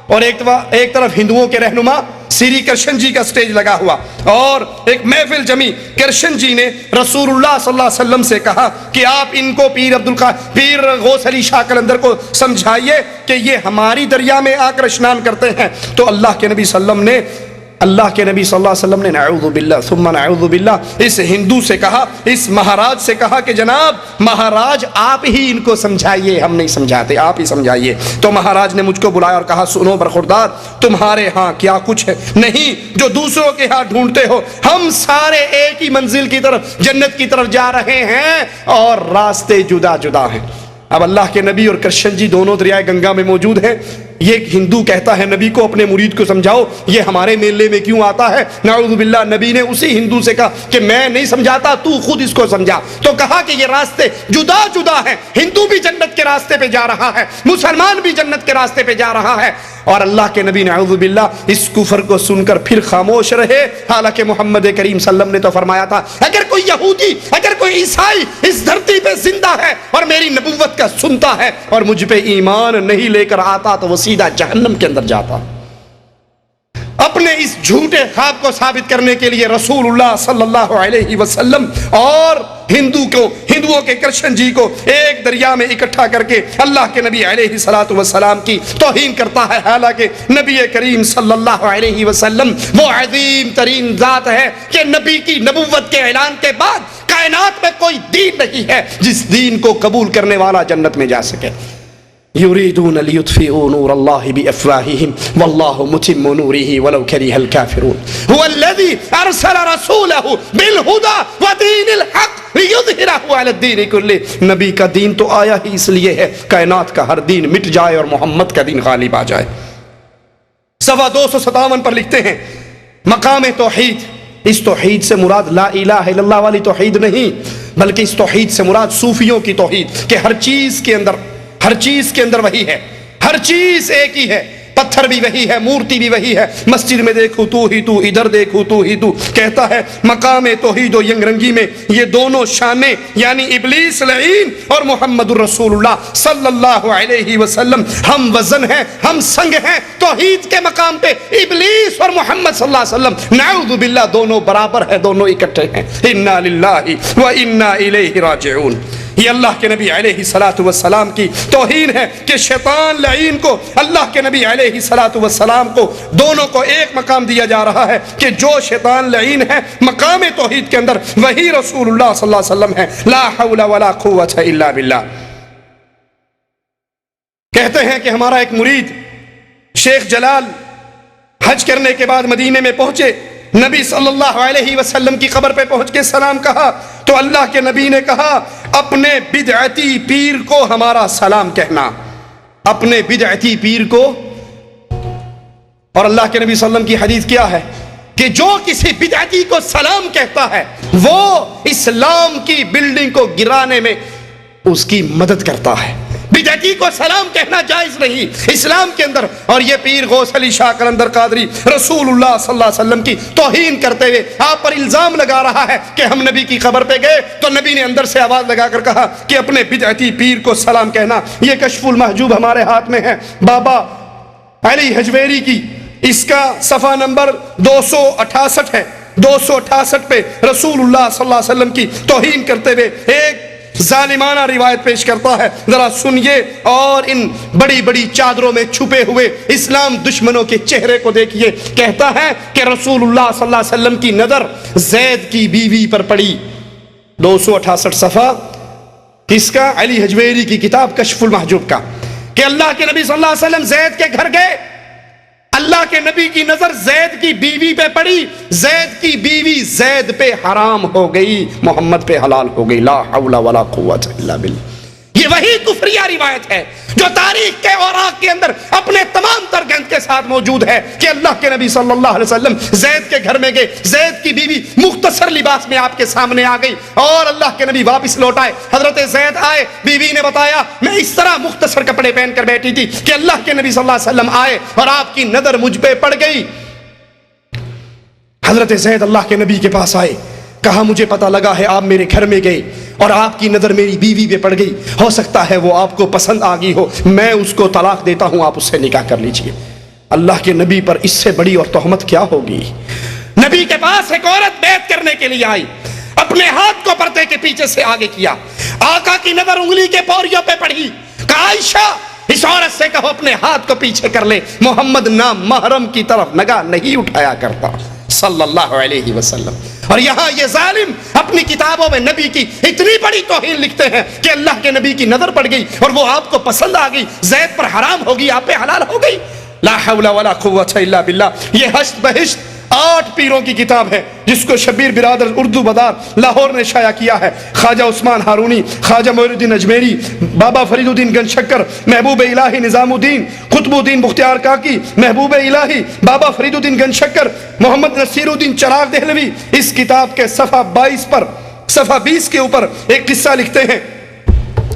اور ایک طرف ہندوؤں کے رہنما سری کرشن جی کا سٹیج لگا ہوا، اور ایک محفل جمی۔ کرشن جی نے رسول اللہ صلی اللہ علیہ وسلم سے کہا کہ آپ ان کو پیر غوث علی شاہ قلندر کو سمجھائیے کہ یہ ہماری دریا میں آ کر اشنان کرتے ہیں۔ تو اللہ کے نبی صلی اللہ علیہ وسلم نے نعوذ باللہ ثم نعوذ باللہ اس ہندو سے کہا، اس مہاراج سے کہا کہ جناب مہاراج آپ ہی ان کو سمجھائیے، ہم نہیں سمجھاتے، آپ ہی سمجھائیے۔ تو مہاراج نے مجھ کو بلایا اور کہا سنو برخوردار، تمہارے ہاں کیا کچھ ہے نہیں جو دوسروں کے ہاں ڈھونڈتے ہو، ہم سارے ایک ہی منزل کی طرف، جنت کی طرف جا رہے ہیں اور راستے جدا جدا ہیں۔ اب اللہ کے نبی اور کرشن جی دونوں دریائے گنگا میں موجود ہیں، یہ ایک ہندو کہتا ہے نبی کو اپنے مرید کو سمجھاؤ یہ ہمارے میلے میں کیوں آتا ہے، نعوذ باللہ نبی نے اسی ہندو سے کہا کہ میں نہیں سمجھاتا، تو خود اس کو سمجھا. تو کہا کہ یہ راستے جدا جدا ہیں، ہندو بھی جنت کے راستے پہ جا رہا ہے، مسلمان بھی جنت کے راستے پہ جا رہا ہے. اور اللہ کے نبی نعوذ باللہ اس کفر کو سن کر پھر خاموش رہے، حالانکہ محمد کریم صلی اللہ علیہ وسلم نے تو فرمایا تھا اگر کوئی یہودی اگر کوئی عیسائی اس دھرتی پہ زندہ ہے اور میری نبوت کا سنتا ہے اور مجھ پہ ایمان نہیں لے کر آتا تو وہ سیدھا جہنم کے اندر جاتا. اپنے اس جھوٹے خواب کو ثابت کرنے کے لیے رسول اللہ صلی اللہ علیہ وسلم اور ہندوؤں کے کرشن جی کو ایک دریا میں اکٹھا کر کے اللہ کے نبی علیہ الصلوۃ والسلام کی توہین کرتا ہے، حالانکہ نبی کریم صلی اللہ علیہ وسلم وہ عظیم ترین ذات ہے کہ نبی کی نبوت کے اعلان کے بعد کائنات میں کوئی دین نہیں ہے جس دین کو قبول کرنے والا جنت میں جا سکے. یریدون لیطفئوا نور اللہ بافواہہم واللہ متم نورہ ولو کرہ الکافرون هو الذی ارسل رسولہ بالہدی ودین الحق لیظہرہ علی الدین کلہ. نبی کا دین تو آیا ہی اس لیے ہے کائنات کا ہر دین مٹ جائے اور محمد کا دین غالب آ جائے. صفحہ 257 پر لکھتے ہیں مقام توحید، اس توحید سے مراد لا الہ الا اللہ والی توحید نہیں، بلکہ اس توحید سے مراد صوفیوں کی توحید کہ ہر چیز کے اندر وہی ہے، ہر چیز ایک ہی ہے، پتھر بھی وہی ہے، مورتی بھی وہی ہے، مسجد میں دیکھو تو ہی تو، ادھر دیکھو تو ہی تو. کہتا ہے مقام توحید و ینگ رنگی میں یہ دونوں شانیں یعنی ابلیس لعین اور محمد الرسول اللہ صلی اللہ علیہ وسلم ہم وزن ہیں، ہم سنگ ہیں. توحید کے مقام پہ ابلیس اور محمد صلی اللہ علیہ وسلم نعوذ باللہ دونوں برابر ہیں، دونوں اکٹھے ہیں. انا للہ و انا الیہ راجعون. یہ اللہ کے نبی علیہ الصلوۃ والسلام کی توہین ہے کہ شیطان لعین کو اللہ کے نبی علیہ الصلوۃ والسلام کو دونوں کو ایک مقام دیا جا رہا ہے کہ جو شیطان لعین ہے مقام توحید کے اندر وہی رسول اللہ صلی اللہ علیہ وسلم ہے. لا حول ولا قوت الا باللہ. کہتے ہیں کہ ہمارا ایک مرید شیخ جلال حج کرنے کے بعد مدینے میں پہنچے، نبی صلی اللہ علیہ وسلم کی قبر پہ پہنچ کے سلام کہا تو اللہ کے نبی نے کہا اپنے بدعتی پیر کو ہمارا سلام کہنا، اپنے بدعتی پیر کو. اور اللہ کے نبی صلی اللہ علیہ وسلم کی حدیث کیا ہے کہ جو کسی بدعتی کو سلام کہتا ہے وہ اسلام کی بلڈنگ کو گرانے میں اس کی مدد کرتا ہے. بدعتی کو سلام کہنا جائز نہیں اسلام کے اندر. اور یہ پیر غوث علی شاہ قلندر قادری رسول اللہ صلی اللہ علیہ وسلم کی توہین کرتے ہوئے آپ پر الزام لگا رہا ہے کہ ہم نبی کی قبر پہ گئے تو نبی نے اندر سے آواز لگا کر کہا کہ اپنے بدعتی پیر کو سلام کہنا. یہ کشف المحجوب ہمارے ہاتھ میں ہے، بابا علی حجویری کی، اس کا صفحہ نمبر 268 ہے. 268 پہ رسول اللہ صلی اللہ علیہ وسلم کی توہین کرتے ہوئے ایک ظالمانہ روایت پیش کرتا ہے، ذرا سنیے اور ان بڑی بڑی چادروں میں چھپے ہوئے اسلام دشمنوں کے چہرے کو دیکھیے. کہتا ہے کہ رسول اللہ صلی اللہ علیہ وسلم کی نظر زید کی بیوی پر پڑی. 268 صفحہ کس کا؟ علی حجویری کی کتاب کشف المحجوب کا، کہ اللہ کے نبی صلی اللہ علیہ وسلم زید کے گھر گئے، اللہ کے نبی کی نظر زید کی بیوی پہ پڑی، زید کی بیوی زید پہ حرام ہو گئی، محمد پہ حلال ہو گئی. لا حول ولا قوت الا باللہ. یہ وہی کفریہ روایت ہے جو تاریخ کے اوراق کے اندر اپنے تمام تر گند کے ساتھ موجود ہے کہ اللہ کے نبی صلی اللہ علیہ وسلم زید کے گھر میں گئے، زید کی بیوی مختصر لباس میں آپ کے سامنے آ گئی اور اللہ کے نبی واپس لوٹ آئے. حضرت زید آئے، بیوی نے بتایا میں اس طرح مختصر کپڑے پہن کر بیٹھی تھی کہ اللہ کے نبی صلی اللہ علیہ وسلم آئے اور آپ کی نظر مجھ پہ پڑ گئی. حضرت زید اللہ کے نبی کے پاس آئے، کہا مجھے پتہ لگا ہے آپ میرے گھر میں گئے اور آپ کی نظر میری بیوی پہ پڑ گئی، ہو سکتا ہے وہ آپ کو پسند آ گئی ہو، میں اس کو طلاق دیتا ہوں، آپ اس سے نکاح کر لیجئے. اللہ کے نبی پر اس سے بڑی اور تہمت کیا ہوگی؟ نبی کے پاس ایک عورت بیعت کرنے کے لیے آئی، اپنے ہاتھ کو پردے کے پیچھے سے آگے کیا، آقا کی نظر انگلی کے پوریوں پہ پڑی، کہا عائشہ اس عورت سے کہو اپنے ہاتھ کو پیچھے کر لے، محمد نام محرم کی طرف نگاہ نہیں اٹھایا کرتا صلی اللہ علیہ وسلم. اور یہاں یہ ظالم اپنی کتابوں میں نبی کی اتنی بڑی توہین لکھتے ہیں کہ اللہ کے نبی کی نظر پڑ گئی اور وہ آپ کو پسند آ گئی، زید پر حرام ہوگی، آپ پہ حلال ہو گئی. لا حول ولا قوت الا باللہ. یہ حشت بہشت 8 پیروں کی کتاب ہے جس کو شبیر برادر اردو مدار لاہور نے شائع کیا ہے. خواجہ عثمان ہارونی، خواجہ معین الدین اجمیری، بابا فرید الدین گنج شکر، محبوب الہی نظام الدین، قطب الدین بختیار کاکی، محبوب الہی بابا فرید الدین گنج شکر، محمد نصیر الدین چراغ دہلوی اس کتاب کے صفحہ 20 کے اوپر ایک قصہ لکھتے ہیں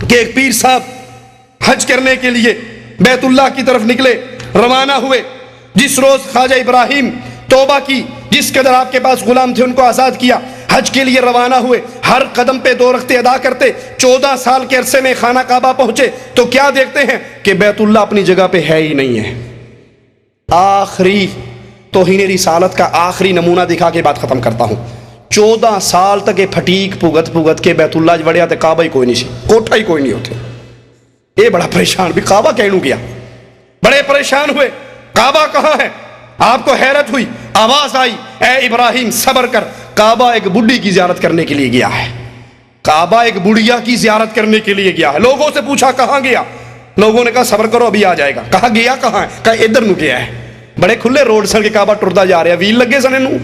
کہ ایک پیر صاحب حج کرنے کے لیے بیت اللہ کی طرف نکلے، روانہ ہوئے. جس روز خواجہ ابراہیم توبہ کی، جس قدر آپ کے پاس غلام تھے ان کو آزاد کیا، حج کے لیے روانہ ہوئے. ہر قدم پہ 2 رکعتیں ادا کرتے. 14 سال کے عرصے میں خانہ کعبہ پہنچے تو کیا دیکھتے ہیں کہ بیت اللہ اپنی جگہ پہ ہے ہی نہیں ہے. آخری توہین رسالت کا آخری نمونہ دکھا کے بات ختم کرتا ہوں. 14 سال تک یہ پھٹیک پھگت کے بیت اللہ بڑھیا تے کعبہ ہی کوئی نہیں سی، کوٹھا ہی کوئی نہیں ہوتے. یہ بڑا پریشان بھی کعبہ کہنوں گیا، بڑے پریشان ہوئے کعبہ کہاں ہے. آپ کو حیرت ہوئی، آواز آئی اے ابراہیم صبر کر. کعبہ ایک بڈھی کی زیارت کرنے کے لیے گیا ہے. کعبہ ایک بڑھیا کی زیارت کرنے کے لیے گیا ہے. لوگوں سے پوچھا کہاں گیا، لوگوں نے کہا صبر کرو ابھی آ جائے گا. کہا گیا کہاں ہے، کہا ادھر نو گیا ہے. بڑے کھلے روڈ سر کے کعبہ ٹرتا جا رہا، ویل لگے سنے نو.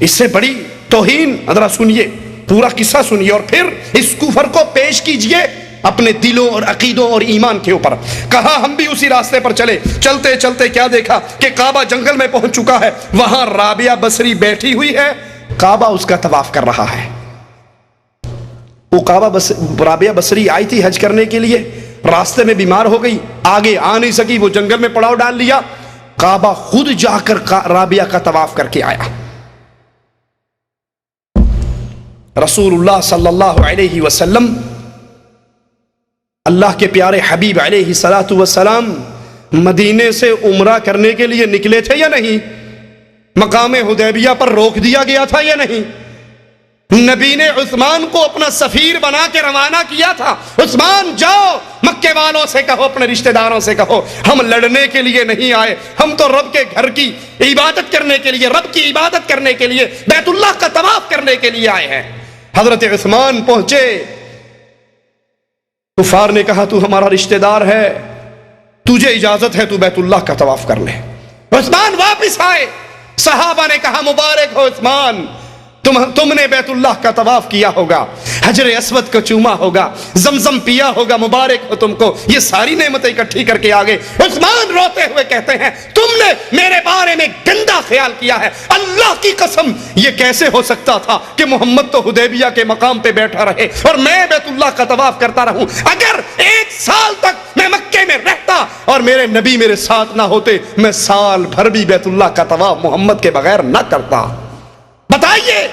اس سے بڑی توہین. ذرا سنیے پورا قصہ سنیے اور پھر اس کفر کو پیش کیجئے اپنے دلوں اور عقیدوں اور ایمان کے اوپر. کہا ہم بھی اسی راستے پر چلے. چلتے چلتے کیا دیکھا کہ کعبہ جنگل میں پہنچ چکا ہے. وہاں رابعہ بصری بیٹھی ہوئی ہے، کعبہ اس کا طواف کر رہا ہے. وہ رابعہ بصری آئی تھی حج کرنے کے لیے، راستے میں بیمار ہو گئی، آگے آ نہیں سکی، وہ جنگل میں پڑاؤ ڈال لیا. کعبہ خود جا کر رابعہ کا طواف کر کے آیا. رسول اللہ صلی اللہ علیہ وسلم اللہ کے پیارے حبیب علیہ الصلوۃ والسلام مدینے سے عمرہ کرنے کے لیے نکلے تھے یا نہیں؟ مقام حدیبیہ پر روک دیا گیا تھا یا نہیں؟ نبی نے عثمان کو اپنا سفیر بنا کے روانہ کیا تھا. عثمان جاؤ مکے والوں سے کہو، اپنے رشتہ داروں سے کہو ہم لڑنے کے لیے نہیں آئے، ہم تو رب کے گھر کی عبادت کرنے کے لیے، رب کی عبادت کرنے کے لیے، بیت اللہ کا طواف کرنے کے لیے آئے ہیں. حضرت عثمان پہنچے. کفار نے کہا تو ہمارا رشتہ دار ہے، تجھے اجازت ہے تو بیت اللہ کا طواف کر لے. عثمان واپس آئے. صحابہ نے کہا مبارک ہو عثمان، تم نے بیت اللہ کا طواف کیا ہوگا، حجر اسود کو چوما ہوگا، زمزم پیا ہوگا، مبارک ہو تم کو. یہ ساری نعمتیں اکٹھی کر کے آگے. عثمان روتے ہوئے کہتے ہیں تم نے میرے بارے میں گندا خیال کیا ہے. اللہ کی قسم یہ کیسے ہو سکتا تھا کہ محمد تو حدیبیہ کے مقام پہ بیٹھا رہے اور میں بیت اللہ کا طواف کرتا رہوں. اگر 1 سال تک میں مکے میں رہتا اور میرے نبی میرے ساتھ نہ ہوتے، میں سال بھر بھی بیت اللہ کا طواف محمد کے بغیر نہ کرتا. بتائیے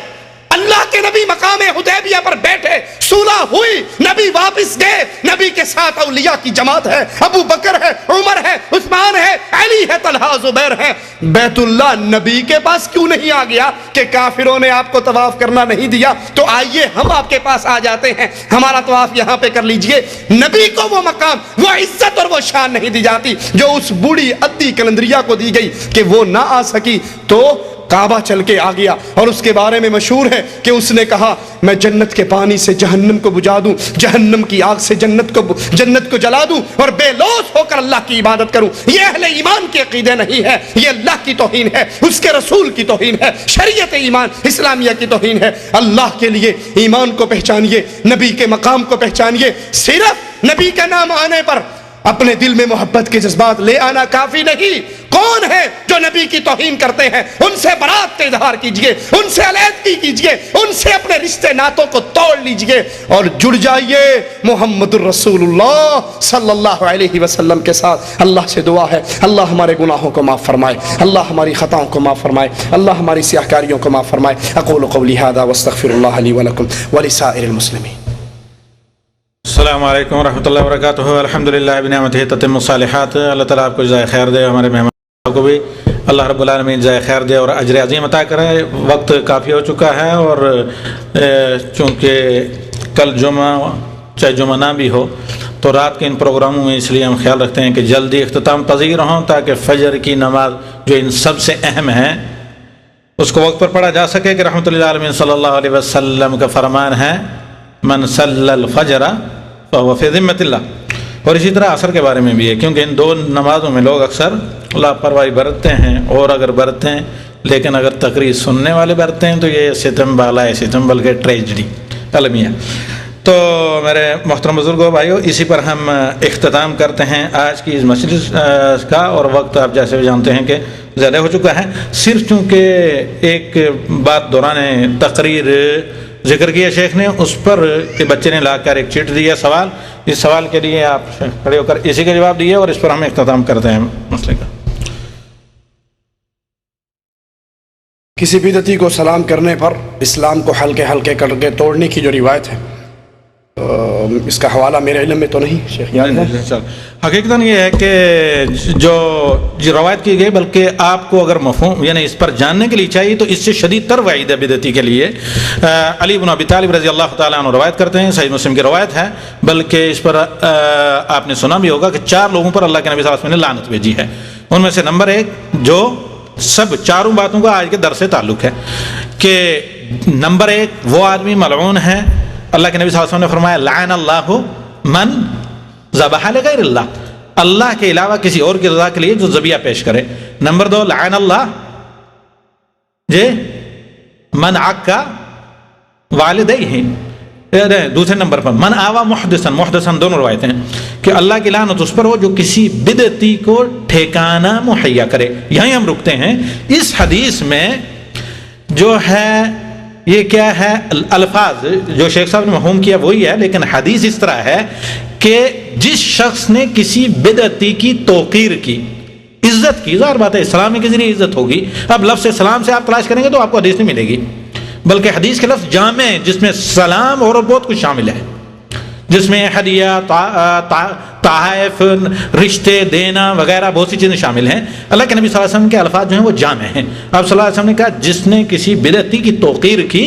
اللہ کے نبی مقام حدیبیہ پر بیٹھے، صلح ہوئی، نبی واپس گئے، نبی کے ساتھ اولیاء کی جماعت ہے، ابو بکر ہے، عمر ہے، عثمان ہے، علی ہے، طلحہ زبیر ہے. بیت اللہ نبی کے پاس کیوں نہیں آ گیا کہ کافروں نے آپ کو طواف کرنا نہیں دیا تو آئیے ہم آپ کے پاس آ جاتے ہیں، ہمارا طواف یہاں پہ کر لیجئے. نبی کو وہ مقام، وہ عزت اور وہ شان نہیں دی جاتی جو اس بوڑھی ادی کلندریہ کو دی گئی کہ وہ نہ آ سکی تو کعبہ چل کے آ گیا. اور اس کے بارے میں مشہور ہے کہ اس نے کہا میں جنت کے پانی سے جہنم کو بجھا دوں، جہنم کی آگ سے جنت کو جلا دوں اور بے لوث ہو کر اللہ کی عبادت کروں. یہ اہل ایمان کے عقیدے نہیں ہے، یہ اللہ کی توہین ہے، اس کے رسول کی توہین ہے، شریعت ایمان اسلامیہ کی توہین ہے. اللہ کے لیے ایمان کو پہچانیے، نبی کے مقام کو پہچانیے. صرف نبی کا نام آنے پر اپنے دل میں محبت کے جذبات لے آنا کافی نہیں. کون ہے جو نبی کی توہین کرتے ہیں؟ ان سے برات کا اظہار کیجئے، ان سے علیحدگی کیجئے، ان سے اپنے رشتے ناتوں کو توڑ لیجئے اور جڑ جائیے محمد الرسول اللہ صلی اللہ علیہ وسلم کے ساتھ. اللہ سے دعا ہے اللہ ہمارے گناہوں کو معاف فرمائے، اللہ ہماری خطاؤں کو معاف فرمائے، اللہ ہماری سیاہکاریوں کو معاف فرمائے. اقول قولی ھذا واستغفر اللہ لی ولکم ولسائر المسلمین. السلام علیکم ورحمۃ اللہ وبرکاتہ. الحمدللہ بنعمتہ تتم الصالحات. اللہ تعالیٰ آپ کو جزائے خیر دے، ہمارے مہمان کو بھی اللہ رب العالمین جزائے خیر دے اور اجر عظیم عطا کرے. وقت کافی ہو چکا ہے اور چونکہ کل جمعہ چاہے جمعہ نہ بھی ہو تو رات کے ان پروگراموں میں اس لیے ہم خیال رکھتے ہیں کہ جلدی اختتام پذیر ہوں تاکہ فجر کی نماز جو ان سب سے اہم ہے اس کو وقت پر پڑھا جا سکے. کہ رحمۃ اللہ علیہ صلی اللہ علیہ وسلم کا فرمان ہے من صلی الفجر فهو فی ذمۃ اللہ. اور اسی طرح عصر کے بارے میں بھی ہے، کیونکہ ان 2 نمازوں میں لوگ اکثر لاپرواہی برتتے ہیں اور اگر برتیں لیکن اگر تقریر سننے والے برتے ہیں تو یہ ستم بالا ہے، ستم بلکہ ٹریجڈی المیہ۔ تو میرے محترم بزرگوں بھائیوں، اسی پر ہم اختتام کرتے ہیں آج کی اس مجلس کا، اور وقت آپ جیسے بھی جانتے ہیں کہ زیادہ ہو چکا ہے۔ صرف چونکہ ایک بات دوران تقریر ذکر کیا شیخ نے، اس پر کہ بچے نے لا کر ایک چٹ دیا سوال، اس سوال کے لیے آپ کھڑے ہو کر اسی کا جواب دیے، اور اس پر ہم اختتام کرتے ہیں مسئلے کا۔ کسی بدعتی کو سلام کرنے پر اسلام کو ہلکے ہلکے کر کے توڑنے کی جو روایت ہے، اس کا حوالہ میرے علم میں تو نہیں شیخ یاد ہے۔ حقیقتاً یہ ہے کہ جو روایت کی گئی، بلکہ آپ کو اگر مفہوم یعنی اس پر جاننے کے لیے چاہیے تو اس سے شدید تر وعید ہے بدعتی کے لیے۔ علی بن ابی طالب رضی اللہ تعالیٰ عنہ روایت کرتے ہیں، صحیح مسلم کی روایت ہے، بلکہ اس پر آپ نے سنا بھی ہوگا کہ 4 لوگوں پر اللہ کے نبی صلی اللہ علیہ وسلم نے لعنت بھیجی ہے۔ ان میں سے نمبر 1 جو سب چاروں باتوں کا آج کے درس سے تعلق ہے کہ نمبر 1 وہ آدمی ملعون ہے، اللہ کے نبی صلی اللہ علیہ وسلم نے فرمایا لعن اللہ من ذبح لغیر اللہ، اللہ کے علاوہ کسی اور کی رضا کے لیے جو ذبیحہ پیش کرے۔ نمبر 2 لعن اللہ من عکا والدیہ، دوسرے نمبر پر من آوا محدثن، محدثن دونوں روایتیں ہیں کہ اللہ کی لعنت اس پر ہو جو کسی بدعتی کو ٹھکانہ مہیا کرے۔ یہیں ہم رکتے ہیں۔ اس حدیث میں جو ہے یہ کیا ہے، الفاظ جو شیخ صاحب نے مفہوم کیا وہی ہے، لیکن حدیث اس طرح ہے کہ جس شخص نے کسی بدعتی کی توقیر کی، عزت کی، ظاہر بات ہے اسلام کے ذریعے عزت ہوگی۔ اب لفظ سلام سے آپ تلاش کریں گے تو آپ کو حدیث نہیں ملے گی، بلکہ حدیث کے لفظ جامع ہے جس میں سلام اور بہت کچھ شامل ہے، جس میں ہدیہ، تحائف، رشتے دینا وغیرہ بہت سی چیزیں شامل ہیں۔ اللہ کے نبی صلی اللہ علیہ وسلم کے الفاظ جو ہیں وہ جامع ہیں۔ آپ صلی اللہ علیہ وسلم نے کہا جس نے کسی بدعتی کی توقیر کی،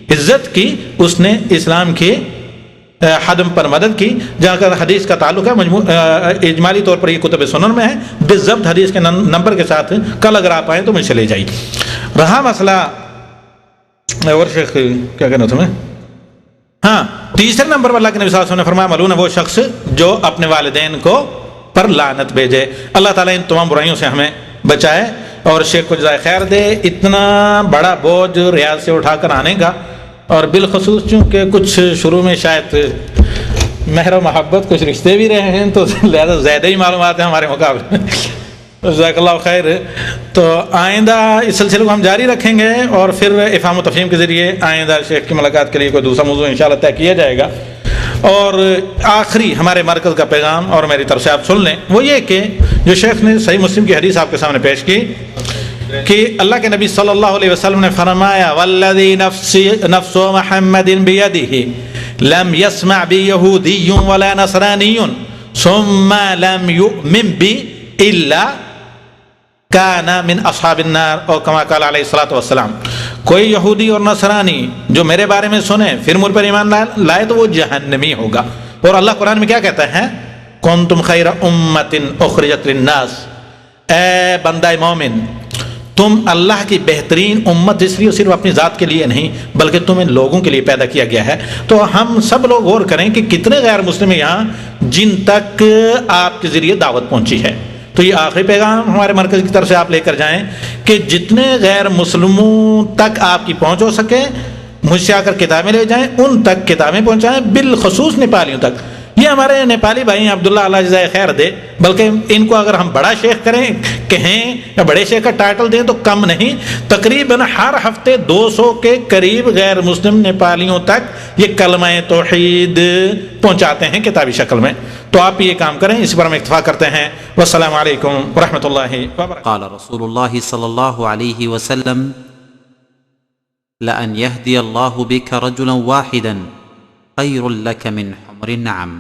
عزت کی، اس نے اسلام کی حدم پر مدد کی۔ جہاں کا حدیث کا تعلق ہے اجمالی طور پر یہ کتب سنن میں ہے، بالضبط حدیث کے نمبر کے ساتھ کل اگر آپ آئیں تو مجھ سے لے جائیے۔ رہا مسئلہ اور شیخ کیا کہنا تمہیں، ہاں تیسرے نمبر پر اللہ کے نبی صلی اللہ علیہ وسلم نے فرمایا ملعون ہے وہ شخص جو اپنے والدین کو پر لعنت بھیجے۔ اللہ تعالیٰ ان تمام برائیوں سے ہمیں بچائے اور شیخ کو جزائے خیر دے۔ اتنا بڑا بوجھ ریاض سے اٹھا کر آنے کا، اور بالخصوص چونکہ کچھ شروع میں شاید مہر و محبت کچھ رشتے بھی رہے ہیں تو لہذا زیادہ ہی معلومات ہیں ہمارے مقابلے میں۔ جزاک اللہ خیر۔ تو آئندہ اس سلسلے کو ہم جاری رکھیں گے، اور پھر افہام و تفہیم کے ذریعے آئندہ شیخ کی ملاقات کے لیے کوئی دوسرا موضوع انشاءاللہ طے کیا جائے گا۔ اور آخری ہمارے مرکز کا پیغام اور میری طرف سے آپ سن لیں، وہ یہ کہ جو شیخ نے صحیح مسلم کی حدیث آپ کے سامنے پیش کی کہ اللہ کے نبی صلی اللہ علیہ وسلم نے فرمایا والذی نفس محمد بیدہ لم یسمع بی یہودی ولا نصرانی ثم لم یؤمن بی الا کان من اصحاب النار، اور کما قال علیہ الصلوۃ والسلام، کوئی یہودی اور نصرانی جو میرے بارے میں سنے پھر مجھ پر ایمان لائے تو وہ جہنمی ہوگا۔ اور اللہ قرآن میں کیا کہتا ہے، کنتم خیر امۃ اخرجت للناس، اے بندہ مومن تم اللہ کی بہترین امت اس لیے صرف اپنی ذات کے لیے نہیں بلکہ تم ان لوگوں کے لیے پیدا کیا گیا ہے۔ تو ہم سب لوگ غور کریں کہ کتنے غیر مسلم یہاں جن تک آپ کے ذریعے دعوت پہنچی ہے۔ تو یہ آخری پیغام ہمارے مرکز کی طرف سے آپ لے کر جائیں کہ جتنے غیر مسلموں تک آپ کی پہنچ ہو سکے مجھ سے آ کر کتابیں لے جائیں، ان تک کتابیں پہنچائیں، بالخصوص نیپالیوں تک۔ یہ ہمارے نیپالی بھائی عبداللہ اللہ جزائے خیر دے، بلکہ ان کو اگر ہم بڑا شیخ کریں کہیں یا بڑے شیخ کا ٹائٹل دیں تو کم نہیں، تقریباً ہر ہفتے 200 کے قریب غیر مسلم نیپالیوں تک یہ کلمہ توحید پہنچاتے ہیں کتابی شکل میں۔ تو آپ یہ کام کریں، اس پر ہم اکتفا کرتے ہیں۔ والسلام علیکم ورحمۃ اللہ وبرکاتہ۔ قال رسول اللہ صلی اللہ علیہ وسلم لأن يهدي الله بك رجلا واحدا خير لك من حمر النعم۔